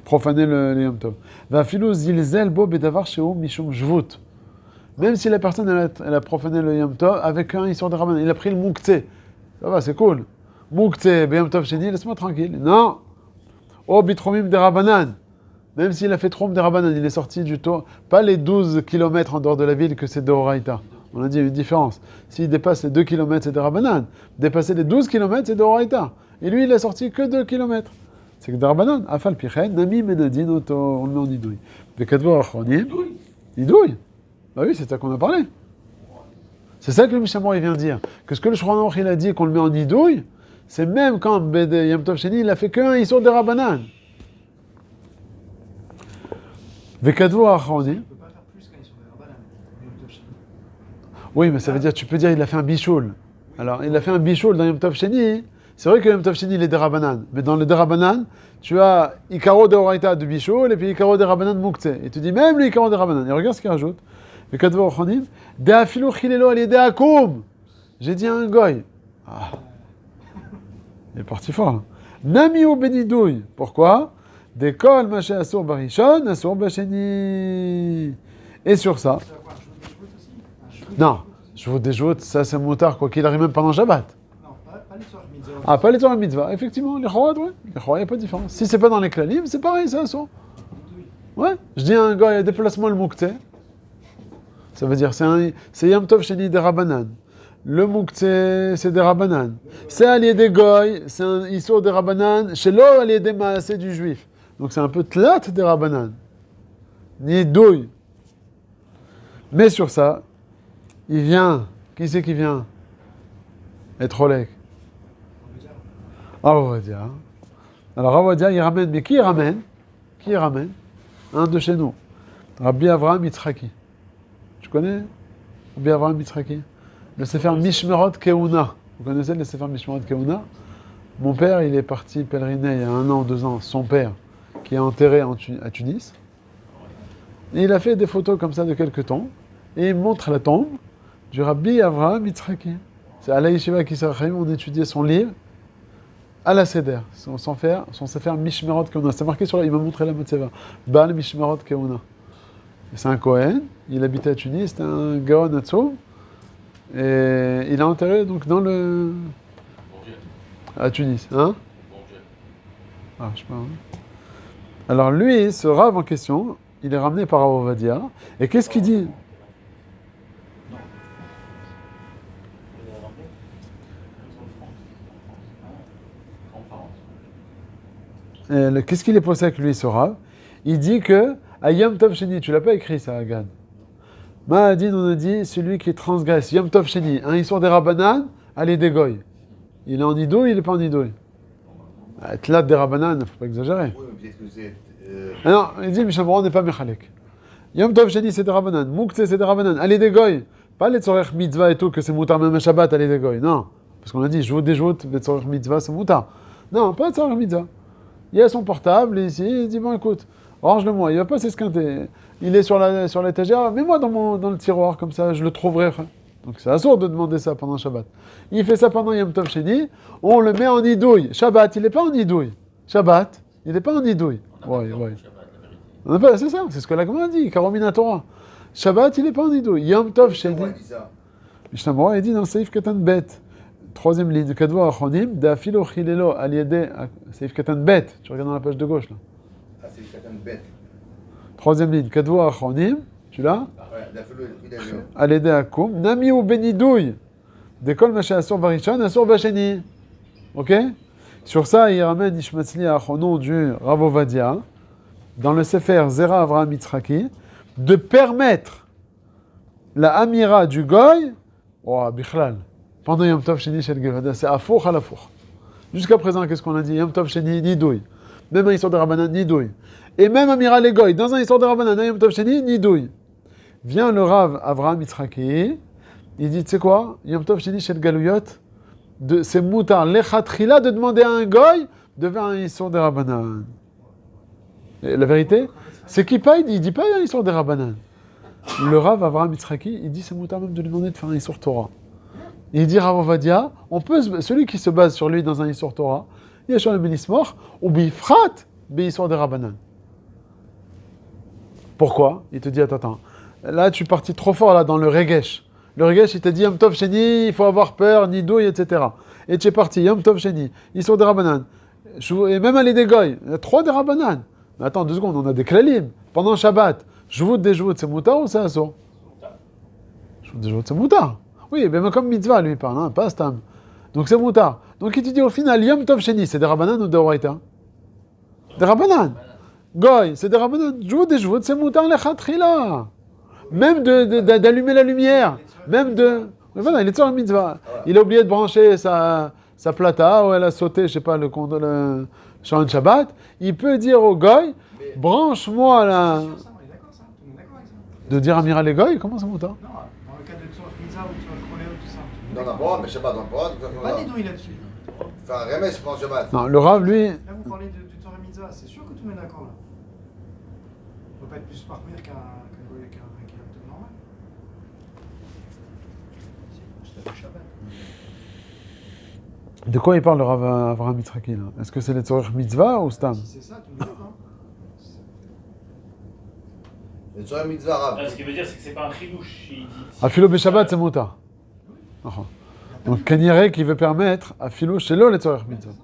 profané le Yom Tov. Va filou zilzel bo bedavar shehu mishum jvut. Même si la personne elle a profané le Yom Tov avec un histoire de Rabbanan, il a pris le Mouktsé. Ça va, c'est cool. Mouktsé, Yom Tov Sheni, laisse-moi tranquille. Non. Oh, bitromim de Rabbanan. Même s'il a fait Trom de Rabbanan, il est sorti du taux, pas les 12 km en dehors de la ville que c'est de Horaïta. On a dit une différence. S'il dépasse les 2 km, c'est de Rabbanan. Dépasser les 12 km, c'est de Horaïta. Et lui, il a sorti que 2 km. C'est que de Rabbanan. Afal Pichen, Nami Menadin, on le met en idouille. Bekadvo Achronim. Idouille. Bah oui, c'est ça qu'on a parlé. C'est ça que le Mishnah Berurah il vient dire. Que ce que le Shulchan Aruch il a dit qu'on le met en idouille, c'est même quand Yom Tov Sheni, il a fait qu'un Issour de Rabbanan. Vekadvo Achronim. On ne peut pas faire plus quand ils sont des Rabbanan. Oui, mais ça veut dire, tu peux dire, il a fait un bichoul. Alors, il a fait un bichoul dans Yom Tov Sheni. C'est vrai que Yom Tov Sheni, il est des Rabbanan. Mais dans le des Rabbanan, tu as Ikaro de Horaïta de bichoul et puis Ikaro de Rabbanan de Mouktsé. Et tu dis même le Ikaro de Rabbanan. Et regarde ce qu'il rajoute. Le Kadvo Ochonim. De Afilou Chilelo Aliede Akoum. J'ai dit un goy. Ah. Il est parti fort. Là. Nami ou Benidouille. Pourquoi? D'école, Maché Assour Barishon, Assour Bacheni. Et sur ça. Non. Je vous déjoute, ça c'est moutard, quoi qu'il arrive même pendant Shabbat. Non, pas les soirs mitzvah. Ah, pas les Torah mitzvah. Effectivement, les Chorad, ouais. Les Chorad, il n'y a pas de différence. Si c'est pas dans les Klalim, c'est pareil, c'est Assour. Ouais. Je dis à un gars, il y a déplacement le Mouktsé. Ça veut dire, c'est Yom Tov Sheni des Rabbanan. Le Mouktsé, c'est des Rabbanan. C'est allié des Goy, c'est un Issour des Rabbanan. Chez l'eau, allié des Maasé du Juif. Donc c'est un peu tlat des Rabbanan. Ni douille. Mais sur ça, il vient. Qui c'est qui vient? Etrolek. Avodia. Alors Avodia, il ramène. Mais qui il ramène? Qui il ramène? Un de chez nous. Rabbi Avraham Yitzhaki. Tu connais Rabbi Avraham Yitzhaki? Le Sefer Mishmerot Keuna. Vous connaissez le Sefer Mishmerot Keuna? Mon père, il est parti pèleriner il y a 1 an, 2 ans. Son père, qui est enterré à Tunis. Et il a fait des photos comme ça de quelques tombes. Et il montre la tombe du Rabbi Avraham Yitzhaki. C'est à la Yeshiva Kisarachim, on étudiait son livre à la Seder. Son Sefer Mishmerot Keuna. C'est marqué sur là, il m'a montré la Matzeva. Baal Mishmerot Keuna. C'est un Kohen, il habitait à Tunis, c'était un Gaon Hatzou. Et il est enterré donc dans le. À Tunis, hein? Ah, je sais pas. Hein. Alors lui, ce Rav en question, il est ramené par Rav Ovadia. Et qu'est-ce qu'il dit? Qu'est-ce qu'il est posé avec lui, ce Rav? Il dit que à Yom Tov Sheni, tu l'as pas écrit ça, Agad. Mahadin, on a dit celui qui transgresse Yom Tov Sheni, un histoire des Rabbanan, allez dégoy. Il est en idouille, il est pas en idouille. Tlat des Rabbanan, il ne faut pas exagérer. Oui, mais peut-être que c'est. Ah non, il dit Mishnah Berurah n'est pas Mechalek. Yom Tov Sheni c'est des Rabbanan, Mouktsé c'est des Rabbanan, allez dégoy. Pas les tzorech mitzvah et tout, que c'est moutar même à Shabbat, aller des goy. Non. Parce qu'on a dit, joue des joutes, les tzorech mitzvah, c'est moutar. Non, pas tzorech mitzvah. Il a son portable, ici, il dit, bon, écoute, range-le-moi. Il va pas s'esquinter. Il est sur l'étagère, mets-moi dans le tiroir, comme ça, je le trouverai. Donc c'est assourd de demander ça pendant Shabbat. Il fait ça pendant Yom Tov Sheni, on le met en idouille. Shabbat, il n'est pas en idouille. Shabbat, il n'est pas en idouille. Ouais. C'est ça, c'est ce que la Gemara dit, Karomina Torah. Shabbat, il n'est pas en idouille. Yom Tov Sheni. Mishnah Mora, il dit dans le Seif Katan Bet, troisième ligne, Kadwa Achonim, Da'afilo Chilelo Aliede, Seif Katan Bet, tu regardes dans la page de gauche là. Ah, c'est Katan Bet. Troisième ligne, Kadwa Achonim, tu l'as? Ouais, Da'afilo Chilelo. Aliede Akum, Nami ou Benidouille, D'école Maché Asur Barichan, Asur Bacheni. Ok? Sur ça, il ramène Ishmatzli à Achonon du Rav Ovadia, dans le Sefer Zera Avraham Yitzhaki, de permettre la Amira du Goy, oh, Bichlal, pendant Yom Tov Sheni Shel Gevada, c'est afour à l'afour. Jusqu'à présent, qu'est-ce qu'on a dit? Yom Tov Sheni, ni douille. Même un histoire de Rabbanan, ni douille. Et même Amira les Goy, dans un histoire de Rabbanan, Yom Tov Sheni, ni douille. Vient le Rav Avraham Yitzhaki, il dit, tu sais quoi? Yom Tov Sheni Shel Galuyot, c'est moutar, lechatrila, de demander à un Goy de faire un histoire de Rabbanan. Et la vérité, c'est qui paye, il dit pas un histoire de Rabbanan. Le Rav Avraham Yitzhaki, il dit c'est moutar même de lui demander de faire un Issour Torah. Il dit Rav Ovadia, celui qui se base sur lui dans un Issour Torah, il est sur le Ménismor, ou bifrat, Issour de Rabbanan. Pourquoi? Il te dit, attends, là tu es parti trop fort là dans le Regesh. Le Regesh, il t'a dit Yom Tov Sheni, il faut avoir peur, ni douille, etc. Et tu es parti, Yom Tov Sheni, Issour de Rabbanan. Et même à l'Edegoy, il y a 3 de Rabbanan. Mais attends, 2 secondes, on a des klalim. Pendant Shabbat, Jvout des Jvout, c'est moutar ou c'est assour? Jvout des Jvout, c'est moutar. Oui, mais comme mitzvah, lui, il parle, hein, pas stam. Donc c'est moutar. Donc il te dit au final, Yom Tov Sheni, c'est des Rabbanan ou des Oraita? Des Rabbanan. Goy, c'est des Rabbanan. Jvout des Jvout, c'est moutar lechatrila. Même d'allumer la lumière. Même de. Voilà, il est sur la mitzvah. Il a oublié de brancher sa plata, ou elle a sauté, je sais pas, le Shabbat Shabbat. Il peut dire au Goy, branche-moi là. De dire Amira les Goy, comment ça monte? Non, dans le cas de Tzorach Mitzvah ou Tzorach Choléo, tout ça. Dans la boîte, mais Shabbat dans la boîte. Pas des douilles là-dessus. Faire un remède pendant Shabbat. Non, le Rav, lui. Là, vous parlez de Tzorach Mitzvah, c'est sûr que tout le monde est d'accord là. On ne peut pas être plus parmire qu'un normal. C'est le Shabbat. De quoi il parle le Rav Avraham Yitzhaki là? Est-ce que c'est les Tzorech Mitzvah ou Stam? Si c'est ça, tout le monde est d'accord. Et sur un mitzvah arabe. Ce qui veut dire, c'est que c'est pas un chidouche. Il dit. Afilo Beshabbat, c'est moutar. Donc Kaniré qui veut permettre Afilo chez l'eau les Tzorech Mitzvah.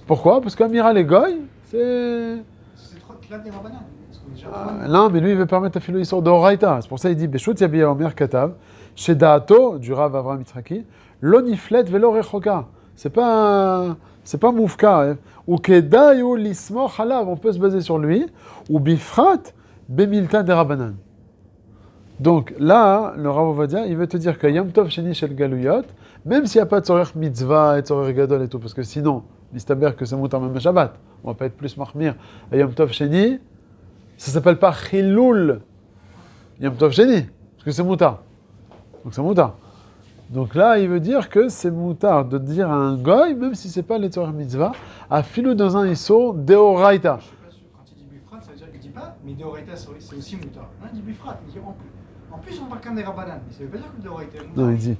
Pourquoi? Parce qu'Amira les Goy, c'est. C'est trop de claques des Rabbanan. Non, mais lui il veut permettre Afilo Issour d'Oraita. C'est pour ça qu'il dit Beshut Yabiya Omer Katav, chez Daato, du Rav Avraham Yitzhaki, Loniflet Velo Rechoka. C'est pas Moufka. Ou Kedayu Lismo Chalav, on peut se baser sur lui. Ou Bifrat Bemilta de Rabbanan. Donc là, le Rav Ovadia, il veut te dire que Yom Tov Sheni Shel Galuyot, même s'il n'y a pas de Tzorech Mitzvah et Tzorech Gadol et tout, parce que sinon, l'Istaber que c'est moutar même Shabbat, on va pas être plus marmir à Yom Tov Sheni, ça s'appelle pas Chiloul Yom Tov Sheni, parce que c'est moutar. Donc c'est moutar. Donc là, il veut dire que c'est moutar de dire à un goy, même si c'est pas les Tzorech Mitzvah, à filou dans un Issur Deoraita. Je suis pas sûr. Quand il dit Bifrat, ça veut dire qu'il dit pas, mais Deoraita c'est aussi moutar. Non, il dit Bifrat, il dit en plus on parle qu'un des Rabbanan, mais ça veut pas dire que Deoraita est moutar. Non, il dit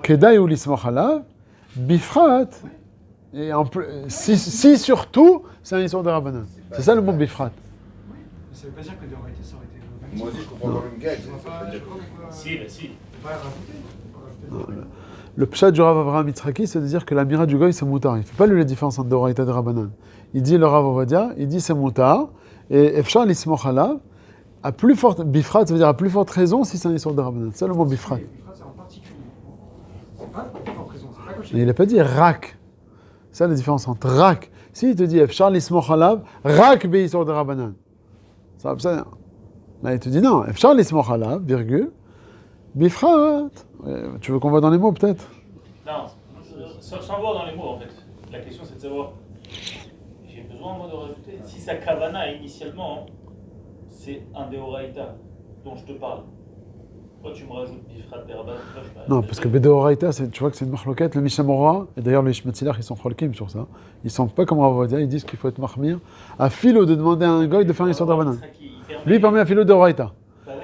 Kedai ou l'Ismoch Alav, Bifrat, et en plus, si surtout, c'est un Issur de Rabbanan. C'est ça le mot Bifrat. Oui, mais ça veut pas dire que Deoraita ça aurait été. Moi aussi, je comprends quand même gag. Si. On va rajouter. Le pshat du Rav Avraham Yitzhaki, c'est de dire que l'amira du goy c'est moutar. Il ne fait pas lui la différence entre Deoraita et Rabbanan. Il dit le Rav Ovadia, il dit c'est moutar, et Efshar l'ismoch alav, à plus forte, bifrat, ça veut dire à plus forte raison si c'est un histoire de Rabbanan. C'est le mot bifrat. Bifrat, c'est en particulier. C'est pas en raison, c'est pas comme Mais il n'a pas dit rak. C'est ça la différence entre rak. Si il te dit Efshar l'ismoch alav, rak be histoire de Rabbanan. Ça là il te dit non, Efshar l'ismoch alav, virgule, bifrat. Tu veux qu'on va dans les mots peut-être? Non, sans voir dans les mots en fait. La question c'est de savoir, j'ai besoin moi de rajouter, si sa kavana initialement, c'est un Deoraita dont je te parle. Pourquoi tu me rajoutes Bifrat Berban? Non, parce que Bedeoraita, tu vois que c'est une marloquette, le Mishamora, et d'ailleurs les Shmetzilach, ils sont cholkim sur ça. Ils sont pas comme Ravodia, ils disent qu'il faut être mahmir. À Philo de demander à un goy de faire une histoire d'Rabanan. Lui, il permet à Philo de Oraita.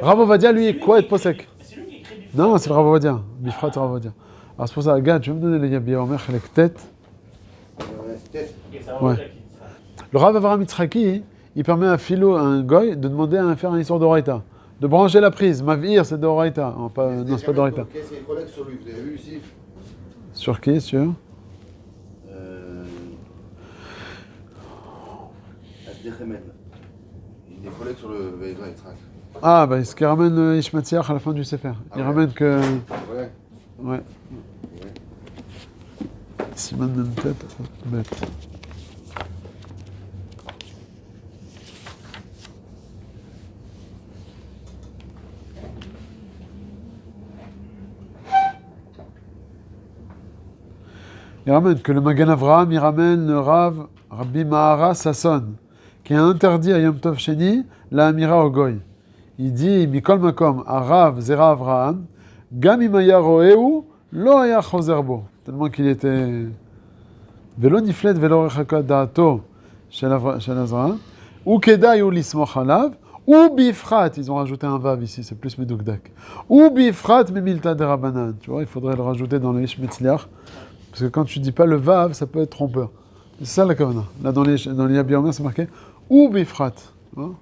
Ravodia, lui, quoi être posek? Non, c'est le Ravodia. Bifrat Ravodia. Alors c'est pour ça, gars, tu veux me donner les Yabi Omer, les têtes? Ouais. Le Rav Avram Yitzhaki, il permet à Philo, à un goy, de demander à faire une histoire d'Oraita. De brancher la prise. Mavir, c'est d'Oraita. Non, c'est pas d'Oraita. Qu'est-ce qu'il y a collègue sur lui? Vous avez vu ici? Sur qui, sur Asdechemen. Il y a des collègues sur le Veidra Yitzhak. Ah, bah, ce qui ramène Ishmatsiach à la fin du Sefer. Il ramène que. Ouais. Ouais. Siman même tête, bête. Il ramène que le Magan Avraham, il ramène le Rav Rabbi Mahara Sasson, qui a interdit à Yom Tov Sheni la Amira au Goy. Il dit, Mikol Makom, Arav Zera Avraham, Gam imaya roeu, lo haya choser bo. Tellement qu'il était... Velo niflet velo rechaka da'ato shel Azra, ou kedai ou lismoch alav, ou bifrat, ils ont rajouté un vav ici, c'est plus medukdak. Ou bifrat memilta de Rabbanan. Tu vois, il faudrait le rajouter dans le Ish Metzliach. Parce que quand tu dis pas le vav, ça peut être trompeur. C'est ça la kavana. Là, dans les Yabi Omer, c'est marqué ou bifrat. Hein?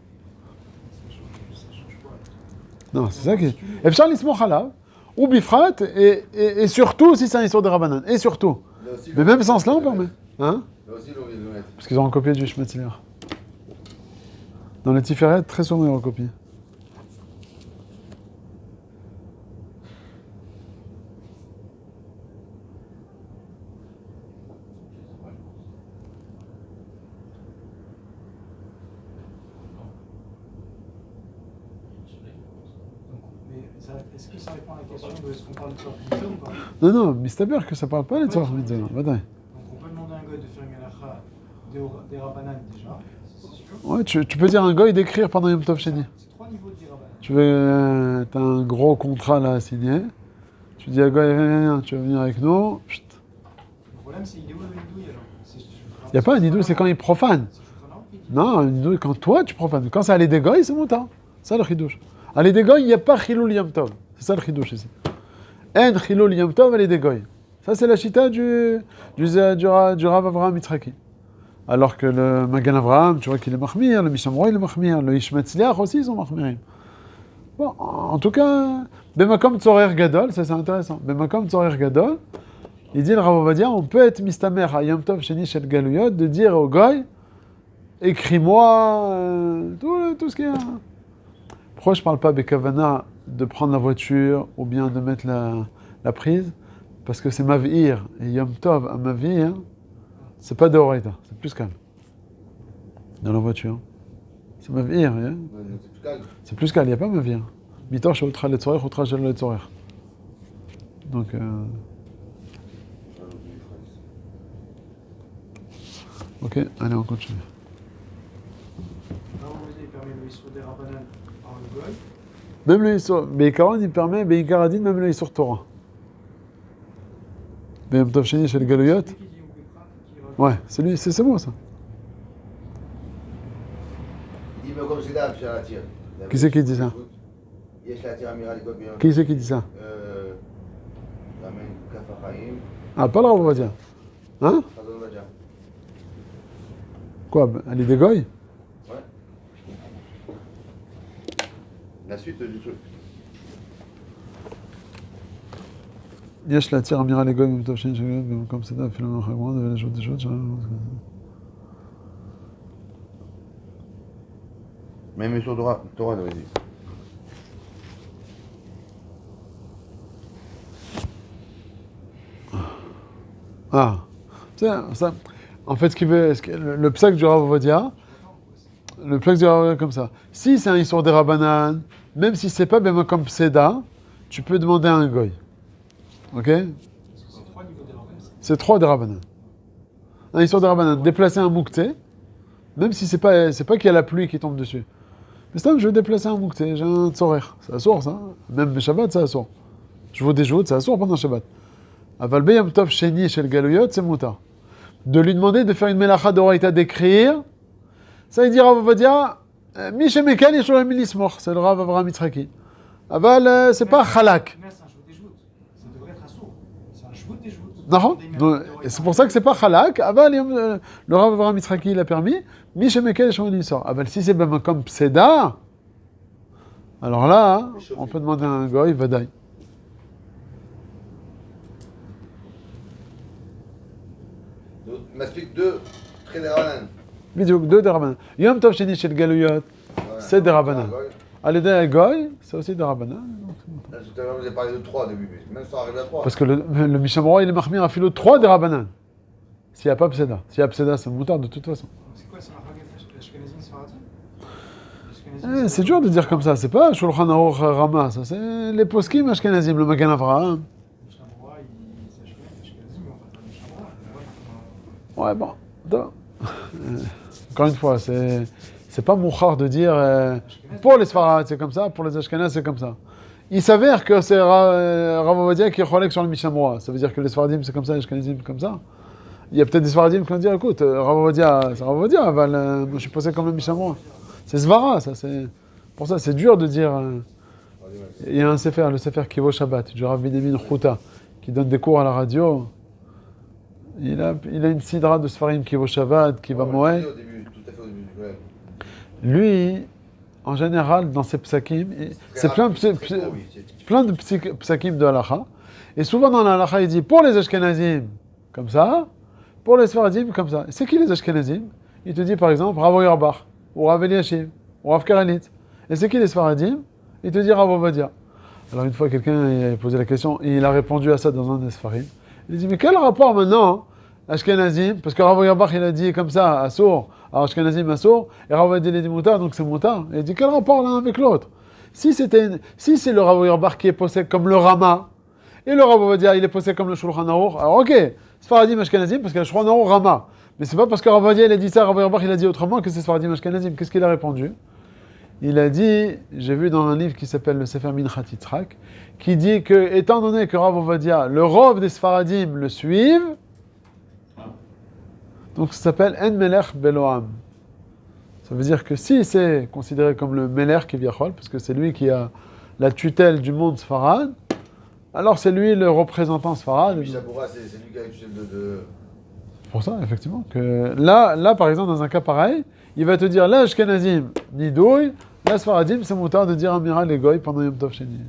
Non, c'est ça qui est. Efshar lismoch alav, ou bifrat, et surtout si c'est un histoire de Rabbanan. Et surtout. Mais même sans cela, on permet. Hein? Là aussi, l'on vient de le mettre. Parce qu'ils ont recopié du Shmetzler. Dans les Tiferet, très souvent, ils recopient. Est-ce que ça répond à la question de est-ce qu'on parle de sorte de ou pas? Non, non, mais c'est bien que ça parle pas de Tzorach Mitzvah. Donc on peut demander à un goy de faire une halacha des Rabbanan déjà, c'est sûr. Ouais, tu peux dire à un goy d'écrire pendant Yom Tov Sheni. C'est 3 niveaux de Rabbanan. Tu veux, t'as un gros contrat là à signer. Tu dis à goy, viens, tu vas venir avec nous. Chut. Le problème c'est il est où le nidouille alors? Il n'y a pas un nidouille, c'est quand il profane. Non, un nidouille, quand toi tu profanes. Quand c'est aller des goy, c'est mon temps. Ça le chidouche. Aller des goy, il n'y a pas chilul Yom Tov. C'est ça le chidouche ici. En chilul Yom Tov, aller des goy. Ça c'est la chita du Rav Avraham Yitzhaki. Alors que le Magan Avraham, tu vois qu'il est mahmir, le Mishamro il est mahmir, le Ish Metzliach aussi ils sont mahmirim. Bon, en tout cas, Bemakom Tzorer Gadol, ça c'est intéressant. Bemakom Tzorer Gadol, il dit le Rav Ovadia, on peut être mistamer à Yom Tov Sheni Shel Galuyot, de dire au goy, écris-moi tout ce qu'il y a. Pourquoi je ne parle pas Bekavana de prendre la voiture ou bien de mettre la prise? Parce que c'est Mavir, et Yom Tov à Mavir, c'est pas de Horaïta, c'est plus calme. Dans la voiture. C'est Mavir, hein? C'est plus calme. C'est plus calme, il n'y a pas Mavir. Mitor, je suis ultra le tzorer, ultra je le tzorer. Donc, ok, allez, on continue. Là où il permet le Issour des Rabbanan par le goy. Même le Issour, Beikaron, il permet, Beikaradin, même le Issour Torah. Beyam Tov Sheni chez le Galuyot. Ouais, c'est lui, c'est bon ça. Il dit, mais comme c'est là, je la tire. Qui c'est qui dit ça? Qui c'est qui dit ça? Ah, pas le Rav Ovadia. Hein? Quoi? Elle est des goy? Ouais. La suite du truc. יש להתיר אמירה לגוי במטוב שאין שגויות במקום סדה אפילו לא חגמון ולשעות דשות שלנו. Même sur Torah, vas-y. Ah, ça. En fait, le psaque du Rav Ovadia, le psaque du Rav Ovadia comme ça. Si c'est un histoire des Rabbanan, même si c'est pas ben comme Seda, tu peux demander à un goy. Ok? C'est 3 des Rabbanan. Un histoire des Rabbanan, déplacer un moukté, même si c'est pas qu'il y a la pluie qui tombe dessus. Mais ça, je vais déplacer un moukté, j'ai un tzorer. C'est assour, ça. Même Shabbat, c'est assour. Je vous déjoute, c'est assour pendant Shabbat. Aval Beyam Tov Sheni chez le Galouyot, c'est mouta. De lui demander de faire une melacha d'oraïta, d'écrire, ça veut dire, Rav Ovadia, Miche Mekel Yeshua Milismor, c'est le Rav Avraham Yitzhaki. Aval, c'est pas Chalak. Mais c'est un jout des joutes. Ça devrait être assourd. C'est un jout des joutes. Non, et c'est pour ça que c'est pas Chalak. Aval, le Rav Avraham Yitzhaki, il a permis. Miche Mekel Yeshua Milismor. Aval, si c'est ben comme Pseda, alors là, on peut demander à un goy, Vadaï. Il m'explique deux très des Rabanan. Bidiouk, deux des Rabbanan. Yom Tov Sheni chez le Galouyot, c'est des Rabbanan. Al-Eda Goy, c'est aussi des Rabbanan. Tout à l'heure, vous avez parlé de 3 au début, mais même ça arrive à 3. Parce que le Mishamora, il est mahmir à philo 3 des Rabbanan. S'il n'y a pas Pseda. S'il y a Pseda, c'est moutard de toute façon. C'est quoi, c'est la Ragat Ashkenazim Sfaradi? C'est dur de dire comme ça. C'est pas Shulchan Aruch Rama, ça c'est les poskim Ashkenazim, le Magan Avraham. Mishamora, c'est Ashkenazim, mais on va faire Mishamora. Ouais, bon. Encore une fois, c'est pas mouchard de dire pour les Sfarad c'est comme ça, pour les Ashkenaz c'est comme ça. Il s'avère que c'est Rav Ovadia qui est cholek sur le Mishamora. Ça veut dire que les Sfaradim c'est comme ça, les Ashkenazim comme ça. Il y a peut-être des Sfaradim qui vont dire écoute, Rav Ovadia, c'est Rav Ovadia, moi je suis posé comme le Mishamora. C'est Svara, ça c'est. Pour ça c'est dur de dire. Il y a un Sefer, le Sefer Kivo Shabbat, du Rav Binyamin Chouta, qui donne des cours à la radio. Il a une sidra de Sfarim Kivo Shabbat, qui va Moed. Tout à fait au début. Ouais. Lui, en général, dans ses psakim, c'est plein de psakim de halacha. Et souvent dans la halacha, il dit pour les Ashkenazim, comme ça, pour les Sfaradim, comme ça. C'est qui les Ashkenazim? Il te dit par exemple Rav Yerbach, ou Rav Eliashim, ou Rav Karanit. Et c'est qui les Sfaradim? Il te dit Rav Ovadia. Alors une fois, quelqu'un a posé la question, et il a répondu à ça dans un des Sfarim. Il dit mais quel rapport maintenant Ashkenazim, parce que Rav Yerbach il a dit comme ça, Assour, alors Ashkenazim Assour, et Rav Ovadia il a dit Moutar, donc c'est Moutar. Et il dit quel rapport l'un avec l'autre? Si c'est le Rav Yerbach qui est posé comme le Rama, et le Rav Ovadia il est posé comme le Shulchan Aruch, alors ok, Sfaradim Ashkenazim, parce qu'il y a le Shulchan Aruch Rama. Mais c'est pas parce que Rav Ovadia il a dit ça, Rav Yerbach il a dit autrement que c'est Sfaradim Ashkenazim. Qu'est-ce qu'il a répondu? Il a dit, j'ai vu dans un livre qui s'appelle le Sefer Minchat Yitzhak, qui dit que, étant donné que Rav Ovadia, le Rov des Sfaradim le suivent, donc ça s'appelle En Melech Beloam. Ça veut dire que si c'est considéré comme le Melech Kivyachol, parce que c'est lui qui a la tutelle du monde Sfarad, alors c'est lui le représentant Sfarad. Mishabura, c'est lui qui a la tutelle de... Pour ça, effectivement, que là, par exemple, dans un cas pareil, il va te dire, là, Ashkenazim, Nidouille, là, Sfaradim, c'est moutard de dire Amiral et Goy pendant Yom Tov Sheni.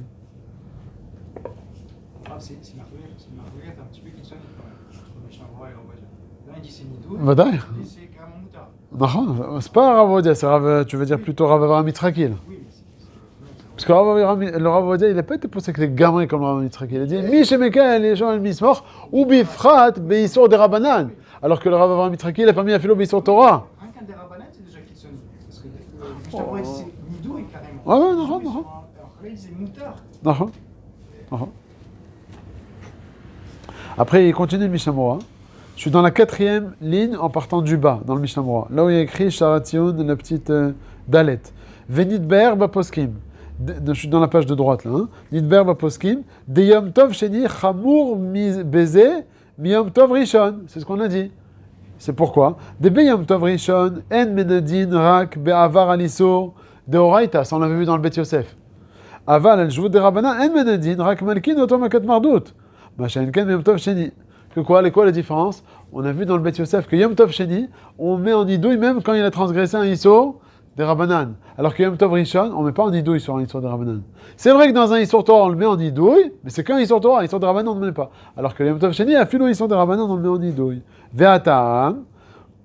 Ah, c'est Marguerite un petit peu qui sonne quand même. Entre Mishamora et Rav Ovadia. Là, il dit c'est Nidoul. Vadaï. Il dit c'est carrément moutard. Non, c'est pas Rav Ovadia, c'est Rav, tu veux dire plutôt Rav Avraham Yitzhaki. Oui, mais Parce que le Rav Ovadia, il n'a pas été poussé avec les gamins comme le Rav Avraham Yitzhaki. Il a dit Mi Shemeka, les gens, Mismor, ou Bifrat, Beisor de Rabbanan. Alors que le Rav Avraham Yitzhaki, il a pas mis à philo Beisor Torah. rien qu'un des Rabbanan, c'est déjà qui sonne. Parce que Mishamora, il dit c'est Nidoul carrément. Ouais, non. Alors là, il disait moutard. Non. Après, il continue le Mishamora. Je suis dans la 4e ligne en partant du bas, dans le Mishamora. Là où il y a écrit Sharation, la petite Dalet. Venidber Baposkim. Je suis dans la page de droite là. Nidber Baposkim. De Yom Tov Sheni Chamour Beze Miyom Tov Rishon. C'est ce qu'on a dit. C'est pourquoi. De Yom Tov Rishon En Menadin Rak Be'avar Aliso de Oraita. Ça on l'avait vu dans le Bet Yosef. Aval al Jvout de Rabbanan En Menadin Rak Malkin Otomakat Mardout. Machin Ken Yom Tov Sheni. Que quoi la différence? On a vu dans le Bet Yosef que Yom Tov Sheni, on met en idouille même quand il a transgressé un Issur des Rabbanan. Alors que Yom Tov Rishon, on ne met pas en idouille sur un Issur des Rabbanan. C'est vrai que dans un Issur Torah, on le met en idouille, mais c'est qu'un Issur Torah, un Issur des Rabbanan, on ne le met pas. Alors que Yom Tov Sheni, à filo Issur des Rabbanan, on le met en idouille. Ve'atam,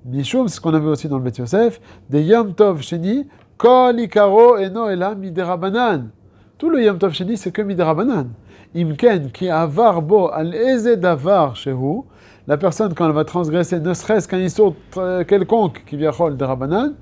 Mishum, c'est ce qu'on a vu aussi dans le Bet Yosef, de Yom Tov Sheni, Kol Ikaro Eno Elam Midei Rabbanan. Tout le Yom Tov Sheni, c'est que Midei Rabbanan. Imken ki avar bo al eze davar shehu, la personne quand elle va transgresser ne serait-ce qu'un issur quelconque qui vient de Rabbanan,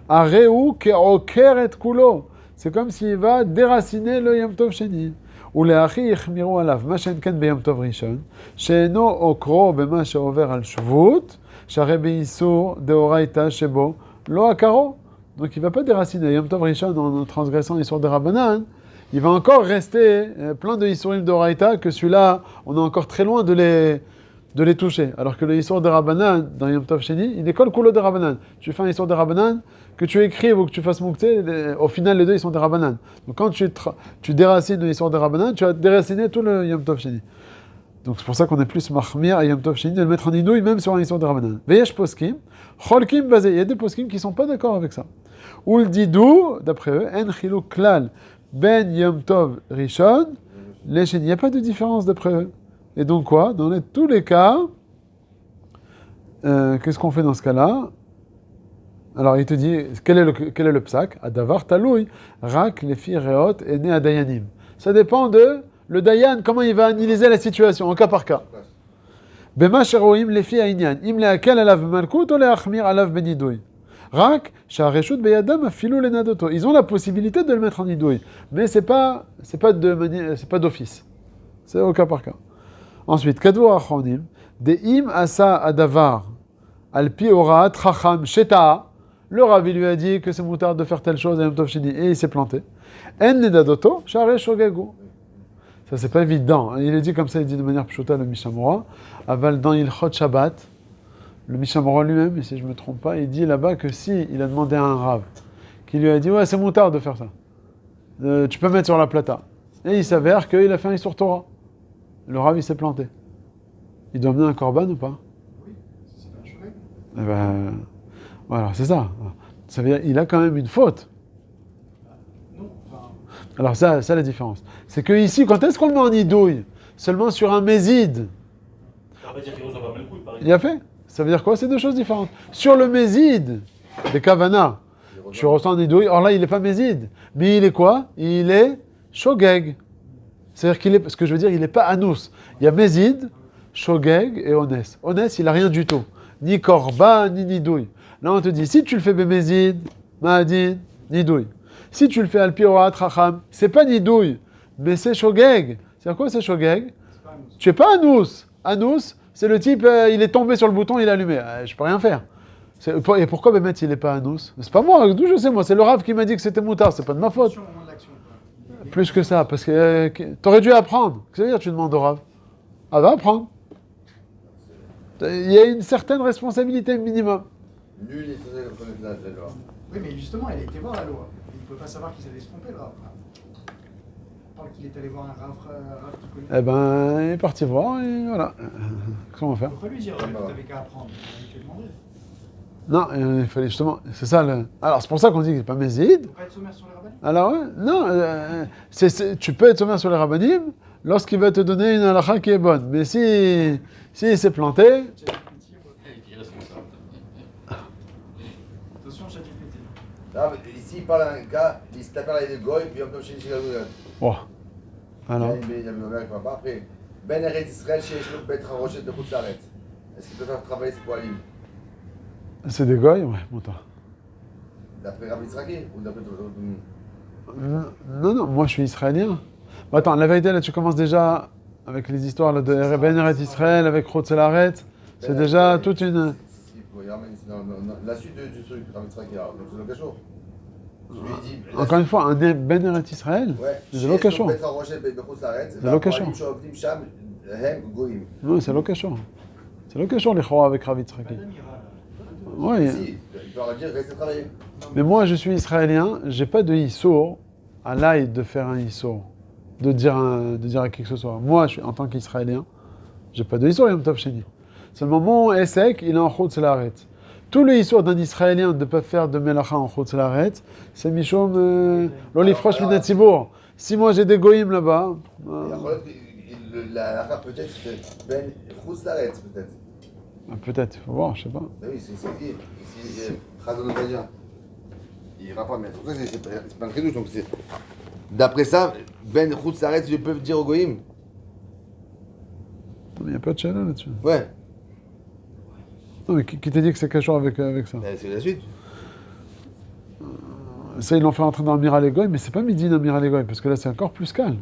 areu ke okeret kulo, c'est comme s'il va déraciner le Yom Tov Sheni. Ou le achi yichmiru alav, ma shen ken be Yom Tov Rishon, she'eno okro bema she'over al shvut, share be issur deoraita shebo, lo akaro. Donc il ne va pas déraciner. Yom Tov Rishon, en transgressant l'histoire de Rabbanan, il va encore rester plein de Isurim d'Oraita que celui-là, on est encore très loin de les toucher. Alors que le Issur de Rabbanan, dans Yom Tov Sheni, il est kol kulo de Rabbanan. Tu fais un Issur de Rabbanan, que tu écrives ou que tu fasses Mouktsé, au final les deux ils sont des Rabbanan. Donc quand tu déracines le Issur de Rabbanan, tu as déraciné tout le Yom Tov Sheni. Donc c'est pour ça qu'on est plus mahmir à Yom Tov Sheni de le mettre en idouille même sur un Issur de Rabbanan. Veyesh poskim, cholkim bazé. Il y a des poskim qui ne sont pas d'accord avec ça. Ou le didou, d'après eux, en chilou klal ben Yom Tov Rishon, les Sheni. Il n'y a pas de différence d'après eux. Et donc quoi? Dans tous les cas, qu'est-ce qu'on fait dans ce cas-là? Alors il te dit, quel est le psak? Adavar taloui, rak, les filles reot, et né à dayanim. Ça dépend de le dayan, comment il va analyser la situation, en cas par cas. Bema sheroim, les filles à inyan. Im leakel alav malkout, ou leachmir alav benidoui. Rak, shareshut beyadam afilou lenadoto. Ils ont la possibilité de le mettre en idoui, mais c'est pas d'office. C'est au cas par cas. Ensuite, Kadou Achonim, de im asa adavar, alpi orat chacham sheta, le Rav lui a dit que c'est moutard de faire telle chose à Yom Tov Sheni, et il s'est planté. En nedadoto, share shogegu. Ça, c'est pas évident. Il est dit comme ça, il dit de manière pshota le Mishamora. Aval dans Ilchot Shabbat, le Mishamora lui-même, et si je ne me trompe pas, il dit là-bas que si il a demandé à un Rav, qui lui a dit, ouais, c'est moutard de faire ça. Tu peux mettre sur la plata. Et il s'avère qu'il a fait un Isur Torah. Le Rav, il s'est planté. Il doit amener un korban ou pas? Oui, c'est un chouette. Eh ben, voilà, c'est ça. Ça veut dire qu'il a quand même une faute. Non, enfin, Alors ça la différence. C'est que ici, quand est-ce qu'on le met en idouille? Seulement sur un méside. Ça veut dire qu'il reçoit pas mal le coup, par Il a fait. Ça veut dire quoi? C'est deux choses différentes. Sur le méside, des kavana, tu ressens un idouille. Or là, il n'est pas méside. Mais il est quoi? Il est shogeg. C'est-à-dire qu'il est, ce que je veux dire, il n'est pas anous. Il y a méside, shogeg et onès. Onès, il n'a rien du tout. Ni korban, ni nidouille. Là, on te dit, si tu le fais bémézid, ma'adin, nidouille. Si tu le fais alpi orat racham, c'est pas nidouille, mais c'est shogeg. C'est quoi c'est shogeg? c'est pas un mousse. Tu es pas anous. Anous, c'est le type, il est tombé sur le bouton, il a allumé. Je peux rien faire. Et pourquoi Bémet, il n'est pas anous? C'est pas moi, d'où je sais moi, c'est le Rav qui m'a dit que c'était moutard, c'est pas de ma faute. Attention au moment de l'action. quoi. Plus que ça, parce que t'aurais dû apprendre. Qu'est-ce que ça veut dire tu demandes au Rav? Ah, va apprendre. Il y a une certaine responsabilité minimum. Nul n'est censé connaître la loi. Oui, mais justement, il a été voir la loi. Il ne peut pas savoir qu'il s'allait se tromper, le Rav. On parle qu'il est allé voir un Rav qui connaît. Eh ben, il est parti voir et voilà. Qu'est-ce qu'on va faire? Pourquoi lui dire, tu n'avais qu'à apprendre? Il te demandé. Non, il fallait justement. C'est ça le. Alors, c'est pour ça qu'on dit qu'il n'est pas méside. Il ne peut pas être sommaire sur les rabbins. Alors, ouais, non, tu peux être sommaire sur les rabbinim lorsqu'il va te donner une halakha qui est bonne. Mais si il s'est planté, Il est responsable. Attention, ChatGPT. Non, mais ici, il parle d'un cas, il se tape à la goy, puis on peut chez les oh, alors, il y a le mec qui va pas. Après, Ben Eretz Israël, chez Eshlouk Bet Rochette de Khoutzaret. Est-ce qu'il peut faire travailler ses poilines? c'est des goy, ouais, bon, toi. D'après Rabbi Tzraki ou d'après Non, moi je suis israélien. Bon, attends, la vérité là, tu commences déjà avec les histoires là, de Ben Eretz Israël, avec Rotzelaret. C'est déjà toute une. La suite du truc, Rabbi Tzraki, donc c'est le cachot. Je lui ai dit. Encore une fois, un Ben Eretz Israël, Ouais, c'est le cachot. Bet Rochette de Khoutzaret. C'est le cachot. Non, c'est le cachot. C'est le cachot, les Chora avec Rav Yitzhaki. Madame ira. Oui. Si, il peut leur dire restez travailler. Mais moi, je suis israélien, j'ai pas de issour à l'aide de faire un issour, de dire à qui que ce soit. Moi, en tant qu'israélien, j'ai pas de issour Yom Tov Sheni. Seulement mon Essek, il est en Chutz Laaret. Tous les issours d'un israélien de ne pas faire de melacha en Chutz Laaret, c'est Mishom l'olifrosh min hatzibur. Si moi j'ai des goïms là-bas. La peut-être c'est Ben Khoutzaret peut-être. Peut-être, il faut voir, je sais pas. Ben oui, c'est dit. Ici, Khazon Obadia. Il ira pas, mais pour ça, c'est pas un trédouche. Donc c'est. D'après ça, Ben Khoutzaret, je peux dire au Goïm. Il n'y a pas de chala là-dessus. Ouais, Non, mais qui t'a dit que c'est quelque chose avec ça? c'est la suite. Ça, ils l'ont fait entrer dans le Miral Egoy, mais c'est pas midi dans le Miral Egoy, parce que là, c'est encore plus calme.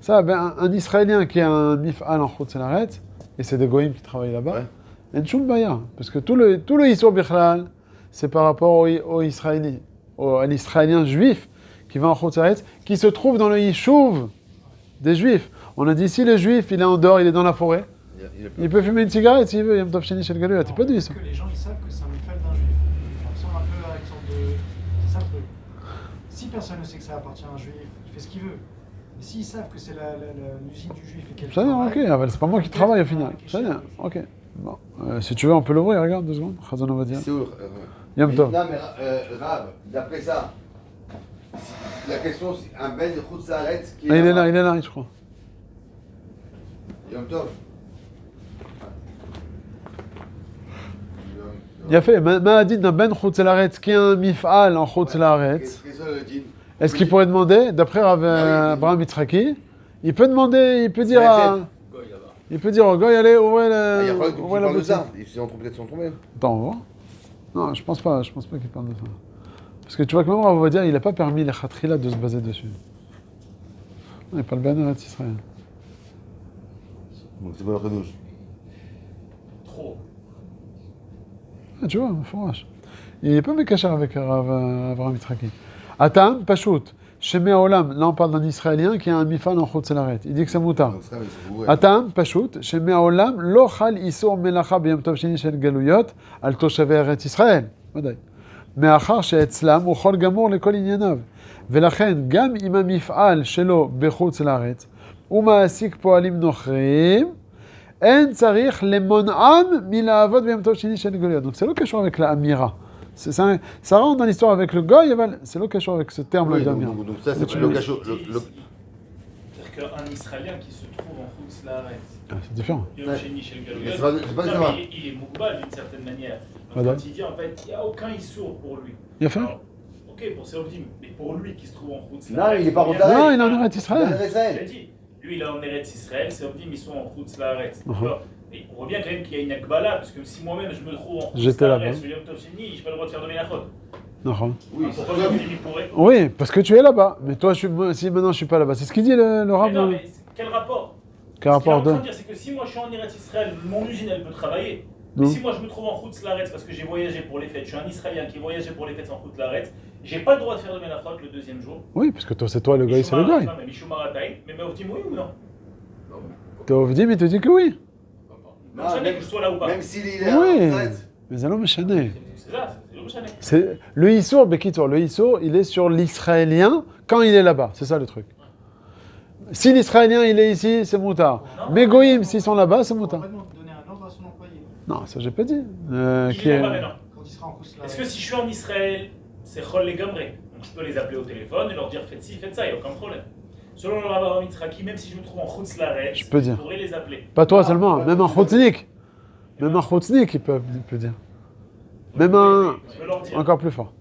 Ça, ben, un Israélien qui a un mif'al en Chutz Laaret, et c'est des goïms qui travaillent là-bas, Ouais. il y a une choum baya, parce que tout le Issour Bichlal, c'est par rapport aux Israéliens. à l'Israélien juif qui va en Chutz La'aretz, qui se trouve dans le Yishuv des Juifs. On a dit si le Juif, il est en dehors, il est dans la forêt, il peut fumer une cigarette s'il veut, Yom Tov Sheni Shel Galuyot, c'est pas dit ça. Que les gens ils savent que c'est un mifal d'un juif. Ça ressemble un peu à l'exemple de. C'est ça le truc. Si personne ne sait que ça appartient à un juif, il fait ce qu'il veut. Mais s'ils savent que c'est l'usine du juif et qu'elle Ça bien, ok, travaille, ah, bah, c'est pas moi qui travaille au final. Ça bien, ok. Bon, si tu veux, on peut l'ouvrir, regarde 2 secondes. Chazon Ovadia. C'est où Yom Tov. Non, mais Rav, d'après ça, la question c'est un Ben Chutz La'aretz qui Ah, il est là, je crois. Yom Tov. Il a fait, m'a dit d'un Ben Chutz La'aretz qui est un mif'al en Chutz La'aretz. Qu'est-ce que le dit? Est-ce qu'il pourrait demander, d'après Abraham Yitzhaki, il peut demander, il peut dire à... Goy là-bas. Il peut dire au gars, allez, ouvrez Ah, il y a pas ouvrez la de boutique. ça. Ils sont trompés, Attends, on va voir. Non, je pense pas qu'il parle de ça. Parce que tu vois que même Rav Ovadia, il n'a pas permis les Khatrila de se baser dessus. Non, il parle bien de Israël. Donc c'est pas le Khadouche. Trop. Ah, tu vois, fourrage. Il n'est pas mécaché avec Avraham Yitzhaki. Atam, Pashut, Shemé Olam, là on parle d'un Israélien qui a un mifal en Chutz La'aretz. Il dit que c'est moutar. Donc ça, mais c'est vous, ouais. Atam, Pashut, Shemé Olam, Lo Chal Isur Melacha B'Yom Tov Sheni Shel Galuyot, Al Toshavei Eretz Israël. ודאי. מאחר שאצלם הוא חול גמור לכל ענייניו. ולכן, גם אם המפעל שלו בחוץ לארץ, הוא מעסיק פועלים נוכרים, אין צריך למונעם מלעבוד ביום טוב שני של גלויות. Donc c'est לא קשור avec l'amirah. Ça rentre dans l'histoire avec le goy, אבל c'est לא קשור avec ce terme-là Oui, d'amirah. donc ça, c'est le cachot. C'est-à-dire qu'un Israélien qui se trouve en Chutz La'aretz, Ah, c'est différent. Yom Sheni Shel Galuyot, c'est pas non, ça. mais il est Moukbal d'une certaine manière. Donc, Voilà. quand il dit en fait, il n'y a aucun Issour pour lui. Il a fait Alors, ok, pour Séovdim, mais pour lui qui se trouve en Chutz Non, La'aretz. il est pas combien- Rotarek. Non, il est en Eretz Israël. Je l'ai dit. Lui, il est en Eretz Israël, Séovdim, ils sont en Chutz La'aretz. D'accord. Et on voit bien quand même qu'il y a une akbala, parce que si moi-même je me trouve en Chutz J'étais là-bas. La'aretz, sur Yom Tov Sheni, je n'ai pas le droit de faire de Menachot. Non. Oui, Pourquoi Séovdim il pourrait? Oui, parce que tu es là-bas. Mais toi, si maintenant je suis pas là-bas, c'est ce qu'il dit le Mais Rav. non, mais quel rapport? Quel rapport Ce qu'il est en de train de dire, c'est que si moi je suis en Eretz Israël, mon usine elle peut travailler. Non. Mais si moi je me trouve en Chutz La'aretz parce que j'ai voyagé pour les fêtes, je suis un Israélien qui voyageait pour les fêtes en Chutz La'aretz, j'ai pas le droit de faire de Menachot le deuxième jour. Oui, parce que toi, c'est toi le goy, c'est le goy. Non, mais Mishumarataï, mais Meovdim oui ou non? Tovdim, il te dit que oui. Non, jamais que je sois là ou pas. Même s'il est Oui, en fait. mais ça l'homme chané. C'est ça, c'est le jamais. C'est le Issour, Bekitour, le Issour, il est sur l'Israélien quand il est là-bas. C'est ça le truc. Si l'Israélien il est ici, c'est moutard. Mais Goïm, s'ils sont là-bas, c'est On va moutard. pas donner un ordre à son employé Non, ça j'ai pas dit. Qui est là-bas maintenant? quand il sera en Chutz Est-ce La'aretz. que si je suis en Israël, c'est Chol les Gamré? Donc je peux les appeler au téléphone et leur dire faites ci, faites ça, il n'y a aucun problème. Selon le Rav Yitzhaki, même si je me trouve en Chutz La'aretz, Je peux dire. pourrais les appeler. Pas toi seulement, même un Chotznik. Même un Chotznik, il peut dire. Même un. Je peux leur dire. Encore plus fort.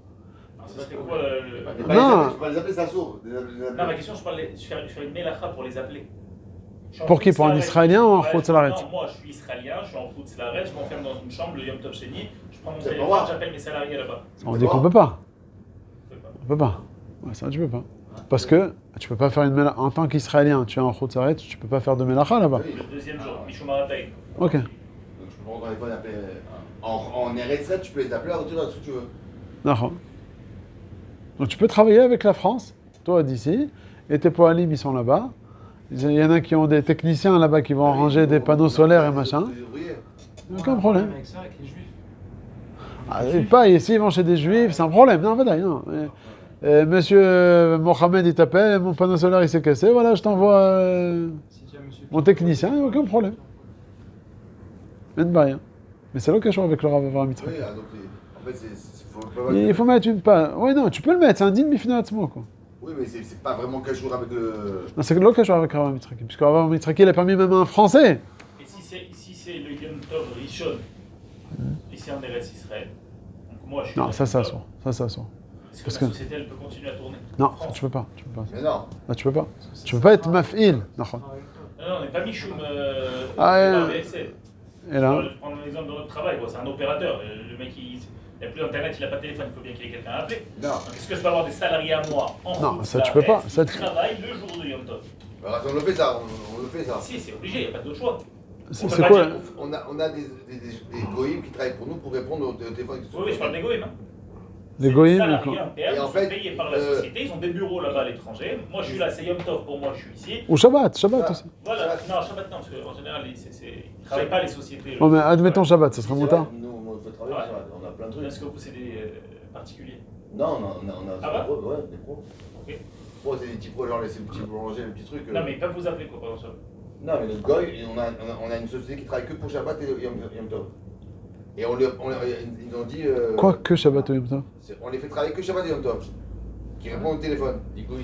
Alors, ça serait quoi le- Non. Tu peux les appeler, ça s'ouvre. Non, ma question, je fais une mélacha pour les appeler. Je suis en Pour qui? Chutz Pour un La'aretz. Israélien ou en Ouais, Chutz La'aretz? Non, moi je suis israélien, je suis en Chutz La'aretz, je m'enferme dans une chambre, le Yom Tov Sheni, je prends mon C'est téléphone, pas moi. j'appelle mes salariés là-bas. On dit qu'on peut pas. Je peux pas. On peut pas. Ouais, ça, tu peux pas. Parce que tu peux pas faire une mélacha. En tant qu'Israélien, tu es en Chutz La'aretz, tu peux pas faire de mélacha là-bas. Le deuxième jour, Mishumaratai. Ok. Donc je peux prendre ton téléphone et appeler. En RS7, tu peux les appeler à retirer ce que tu veux. D'accord. Donc tu peux travailler avec la France, toi d'ici, et tes poalim ils sont là-bas. Il y en a qui ont des techniciens là-bas qui vont ranger des panneaux solaires et machin. Les ouvriers. Aucun problème. Avec ça, avec les juifs. Ah, et pas ici, ils vont chez des juifs, c'est un problème. Non, pas non. Monsieur Mohamed, il t'appelle, mon panneau solaire il s'est cassé, voilà, je t'envoie Si tu as monsieur mon technicien, il n'y a aucun problème. Même pas rien. Mais c'est l'occasion avec le Rav Avraham Yitzhak. Oui, donc en fait, faut pas. Il faut mettre une pas. Ouais, non, tu peux le mettre, c'est un digne mifinatzmo, quoi. Oui, mais c'est pas vraiment quelque chose avec le. Non, c'est l'occasion avec Rav Yitzhak. Puisque Rav Avraham Yitzhak, il a permis même à un Français. Et si c'est le Yom Tov Rishon, ici en Eretz Israël, donc moi je suis. Non, ça Yom Tov, sort. Ça sort. Est-ce que parce la que- société elle peut continuer à tourner? Non, En ça, France. tu peux pas. Tu peux pas. Mais non. Non, tu peux pas. Tu peux pas être maf'il. Non. Non, on n'est pas Michoum. Ah, par ouais. BSL. Et là, Je prends l'exemple de notre travail, quoi. C'est un opérateur. Le mec, il n'a plus internet, il n'a pas de téléphone, il faut bien qu'il y ait quelqu'un à appeler. Non. Donc est-ce que je peux avoir des salariés à moi en Non, route, ça, tu peux pas. qui Ça, tu- travaillent le jour de Yom Tov? Alors attends, on le fait ça. On le fait ça. Si, c'est obligé, il n'y a pas d'autre choix. c'est on peut c'est pas quoi dire- On a des goïms qui travaillent pour nous pour répondre au téléphone. Oui, oui, je parle des goïms. Hein. Les C'est goïms, des salariés quoi. internes, Et ils en sont fait, payés par la société, ils ont des bureaux là-bas à l'étranger. Moi, je suis là, c'est Yom Tov pour moi, je suis ici. Ou Shabbat aussi. Voilà, non, Shabbat non, parce qu'en général, ils ne travaillent pas les sociétés. Bon, mais admettons Shabbat, ça serait C'est moutarde. vrai, nous, on fait travailler, Ouais. ça va, on a plein de trucs. Est-ce que vous, c'est des particuliers? Non, on a Ah des ouais pros, ouais, des pros. Ok. Pros, c'est des petits pros, genre les petits boulangers, les petits trucs. Non, mais ils peuvent vous appeler quoi, par exemple? Non, mais notre goy, on a une société qui travaille que pour Shabbat et Yom Tov. Et ils nous ont dit. Quoi que Shabbat ou Yom Tov? On les fait travailler que Shabbat et Yom Tov. Qui répondent au téléphone. Des goy.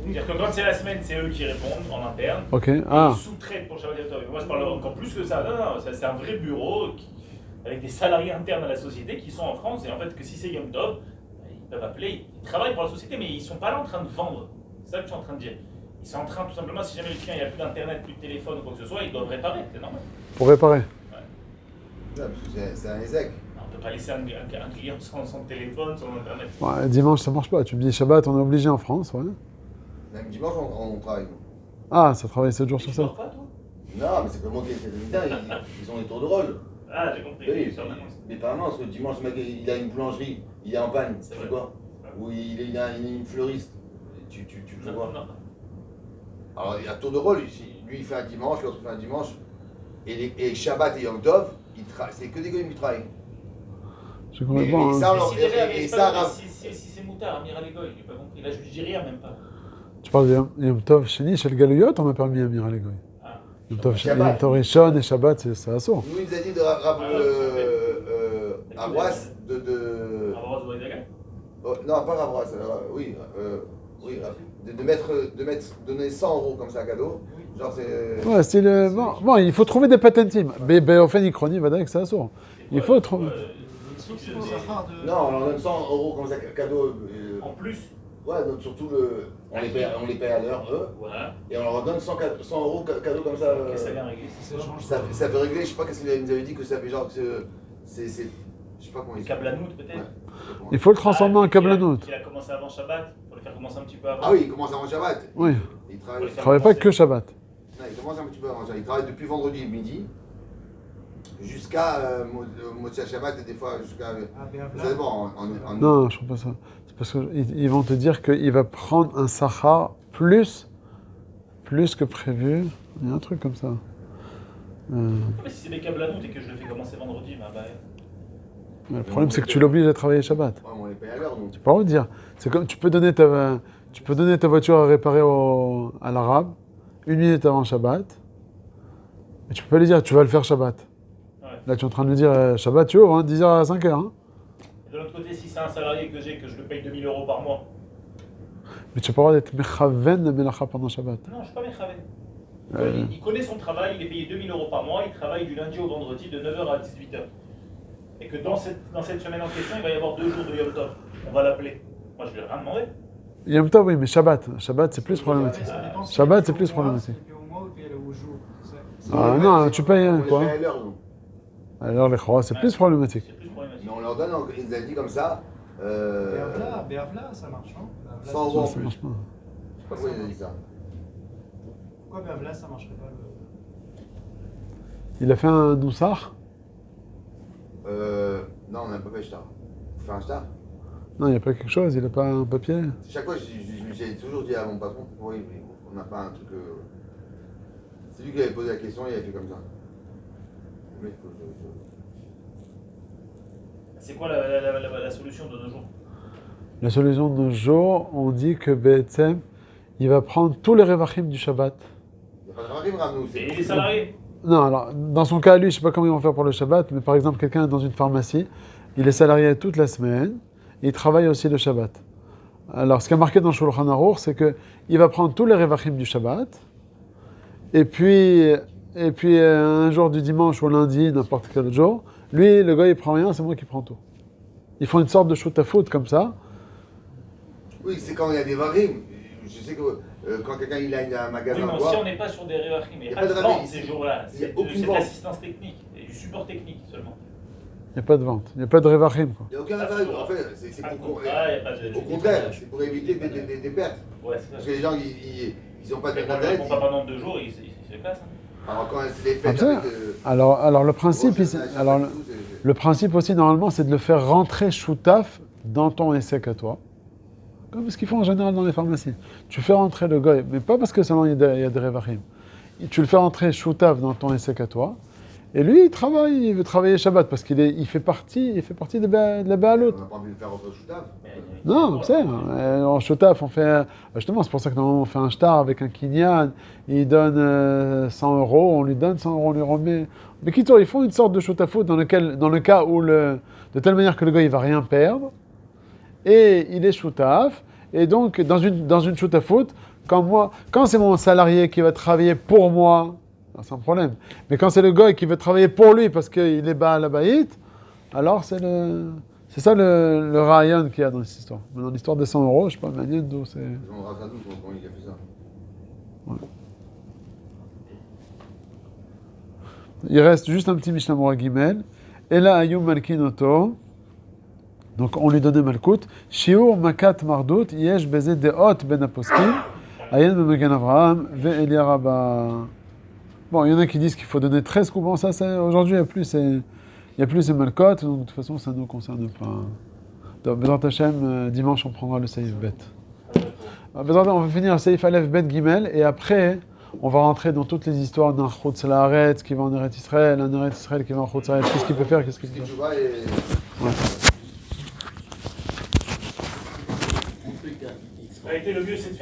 C'est-à-dire que quand c'est la semaine, c'est eux qui répondent en interne. Ok, Et ah, ils sous-traitent pour Shabbat et Yom Tov. Moi, je parle encore plus que ça. Non, c'est un vrai bureau avec des salariés internes à la société qui sont en France. Et en fait, que si c'est Yom Tov, ils peuvent appeler. Ils travaillent pour la société, mais ils ne sont pas là en train de vendre. C'est ça que je suis en train de dire. Ils sont en train, tout simplement, si jamais le client il n'y a plus d'internet, plus de téléphone ou quoi que ce soit, ils doivent réparer. C'est normal. pour réparer. Non, parce que c'est un ESEC. On ne peut pas laisser un client sans téléphone, sans internet. Ouais, dimanche, ça marche pas. Tu me dis Shabbat, on est obligé en France, ouais. Même dimanche, on travaille. Nous. Ah, ça travaille 7 jours Et sur tu 7. dors pas, toi? Non, mais c'est comme les États, ils ont des tours de rôle. Ah, j'ai compris. Oui, Sur l'annonce. mais apparemment, parce que dimanche, le mec, il a une boulangerie, il est en panne, tu C'est fais vrai. quoi? Ou il a une fleuriste, tu fais Non, quoi? non. Alors, il y a tour de rôle, lui il fait un dimanche, l'autre fait un dimanche, et Shabbat et Yom Tov, c'est que des gars qui travaillent. Je comprends pas. Hein. ça, Mais alors, si déjà, mais et c'est ça, pas- Rav- si c'est moutard, Amir Alegoy, j'ai pas compris. Là, je dis rien, même pas. Tu parles de Yom Tov Sheni, chez le Galouyot, on m'a permis Amir Alegoy. Ah. Yom Tov Shabbat. Yom Tov Rishon et Shabbat, c'est assourd. nous, il nous a dit de Rav Abras, Ah, Rose Waidaga? oh, non, pas Rav Abras, oui, de donner 100 euros comme ça à cadeau, genre c'est... Ouais, style. Bon, il faut trouver des patentim. Mais au fait, Ichroni, va dire que c'est assourd. Il faut trouver. Sauf si c'est pour Zahar de. Non, on leur donne 100 euros comme ça cadeau. En plus. Ouais, donc surtout on les paye à l'heure, eux, Voilà. et on leur donne 100 euros cadeau comme ça. Qu'est-ce que ça vient régler? Ça change. Ça fait régler, je sais pas qu'est-ce qu'il nous avait dit que ça fait genre que c'est je sais pas comment il dit. Câble à nous, peut-être? Ouais. Il faut le transformer en câble à note. Il a commencé avant Shabbat, pour le faire commencer un petit peu avant. Ah oui, il commence avant Shabbat. Oui. Il travaille, Ouais, Il ne travaille pas que Shabbat. non, il commence un petit peu avant Shabbat. Il travaille depuis vendredi midi jusqu'à Motzei Shabbat et des fois jusqu'à... Ah, Béavla. Ça dépend. Non, je ne trouve pas ça. C'est parce qu'ils vont te dire qu'il va prendre un sahar plus que prévu. Il y a un truc comme ça. Mais si c'est des câbles à nous et que je le fais commencer vendredi, bah. Mais le problème, c'est que tu l'obliges à travailler Shabbat. Ouais, on les paye à l'heure, donc. Tu peux pas le dire. C'est comme tu peux donner ta voiture à réparer à l'arabe 1 minute avant Shabbat. Mais tu peux pas lui dire tu vas le faire Shabbat. Ouais. Là, tu es en train de lui dire Shabbat, tu ouvres, hein, 10h à 5h. Hein. Et de l'autre côté, si c'est un salarié que j'ai, que je le paye 2000 euros par mois. Mais tu peux pas avoir d'être mechaven de melacha pendant Shabbat. Non, je ne suis pas méchavé. Euh. Il connaît son travail, il est payé 2000 euros par mois, il travaille du lundi au vendredi de 9h à 18h. Et que dans cette semaine en question, il va y avoir 2 jours de Yom Tov. On va l'appeler. Moi, je lui ai rien demandé. Yom Tov, oui, mais Shabbat. Shabbat, c'est plus problématique. Ça dépend si Shabbat, tu c'est payes plus au mois, problématique. si tu payes au mois ou tu payes au jour. Ah non, tu payes On les quoi paye à l'heure, nous. Alors les chroas, c'est plus problématique. C'est plus problématique. Mais on leur donne, il nous a dit comme ça, Béavla, ça marche, non? Béavla, 100 euros en Ça plus. marche pas. Je sais pas pourquoi il a dit ça. Pourquoi Béavla, ça marcherait pas Il a fait un noussar. Non, on n'a pas fait shtar. On fait un shtar. Non, il n'y a pas quelque chose, il n'a pas un papier. Chaque fois, j'ai toujours dit à mon patron, oui, mais on n'a pas un truc. C'est lui qui avait posé la question, il avait fait comme ça. Le mec, C'est quoi la solution de nos jours? La solution de nos jours, on dit que BTM, il va prendre tous les revachim du Shabbat. Il n'y a pas de rime, Ramnou. Et les salariés? Non, alors, dans son cas, lui, je ne sais pas comment ils vont faire pour le Shabbat, mais par exemple, quelqu'un est dans une pharmacie, il est salarié toute la semaine, et il travaille aussi le Shabbat. Alors, ce qui est marqué dans Shulchan Aruch, c'est qu'il va prendre tous les revachim du Shabbat, et puis un jour du dimanche ou lundi, n'importe quel jour, lui, le gars, il prend rien, c'est moi qui prends tout. Ils font une sorte de shoot à foot comme ça. Oui, c'est quand il y a des varim. Je sais que quand quelqu'un il a un Oui, magasin mais quoi, si on n'est pas sur des révachim, il n'y a pas de ravim vente ici. ces jours-là. Il y a C'est aucune de vente. l'assistance technique et du support technique seulement. Il n'y a pas de vente, il n'y a pas de revachim, quoi. il n'y a aucun varim. En fait, c'est pour. Ah, il n'y a pas de. Au contraire, c'est pour éviter des pertes. Ouais, c'est Parce ça. que les gens, ils n'ont pas de Mais quand ils ne internet. répondent pas pendant 2 jours, ils se déplacent. Hein. Alors quand c'est les fêtes Absolument. avec. Alors le principe, gros, ici- c'est- alors, le principe aussi, normalement, c'est de le faire rentrer shootaf dans ton essai à toi, comme ce qu'ils font en général dans les pharmacies. Tu fais rentrer le goy, mais pas parce que seulement il y a des révachim. Tu le fais rentrer choutav dans ton essai à toi, et lui, il veut travailler Shabbat, parce qu'il fait partie de la Béalout. On n'a pas envie de faire autre choutav. Non, tu sais, en Shotaf, on fait. Justement, c'est pour ça que normalement on fait un shtar avec un kinyan, il donne 100 euros, on lui donne 100 euros, on lui remet. Mais Kitour, ils font une sorte de Shotafout dans le cas où de telle manière que le gars il va rien perdre, et il est Shotaf, et donc dans une Shotafout, quand c'est mon salarié qui va travailler pour moi, sans problème. Mais quand c'est le gars qui veut travailler pour lui parce qu'il est bas à la baït, alors c'est ça le rayon qu'il y a dans cette histoire. Mais dans l'histoire des 100 euros, je sais pas, Manian d'où c'est. On rase à tout, comment il a fait ça. Il reste juste un petit Mishnah Mora Gimel. Et là, Ayum Malkinoto. Donc on lui donnait Malkout. Shiur Makat Mardut, Yesh Bezé Deot Ben Aposkim, Ayen Bemagan Avraham, Ve Elia Rabba. Bon, il y en a qui disent qu'il faut donner 13 coups. Bon, ça, aujourd'hui, il n'y a plus ces Malkot, donc de toute façon, ça ne nous concerne pas. Donc, Bezrat Hashem, dimanche, on prendra le Seif Bet. On va finir le Seif Aleph Bet Gimel, et après, on va rentrer dans toutes les histoires d'un Chutz Laaretz qui va en Eretz Israël, un Eretz Israël qui va en Chutz Laaretz. Qu'est-ce qu'il peut faire, qu'est-ce qu'il peut faire. En réalité, le mieux, c'est de faire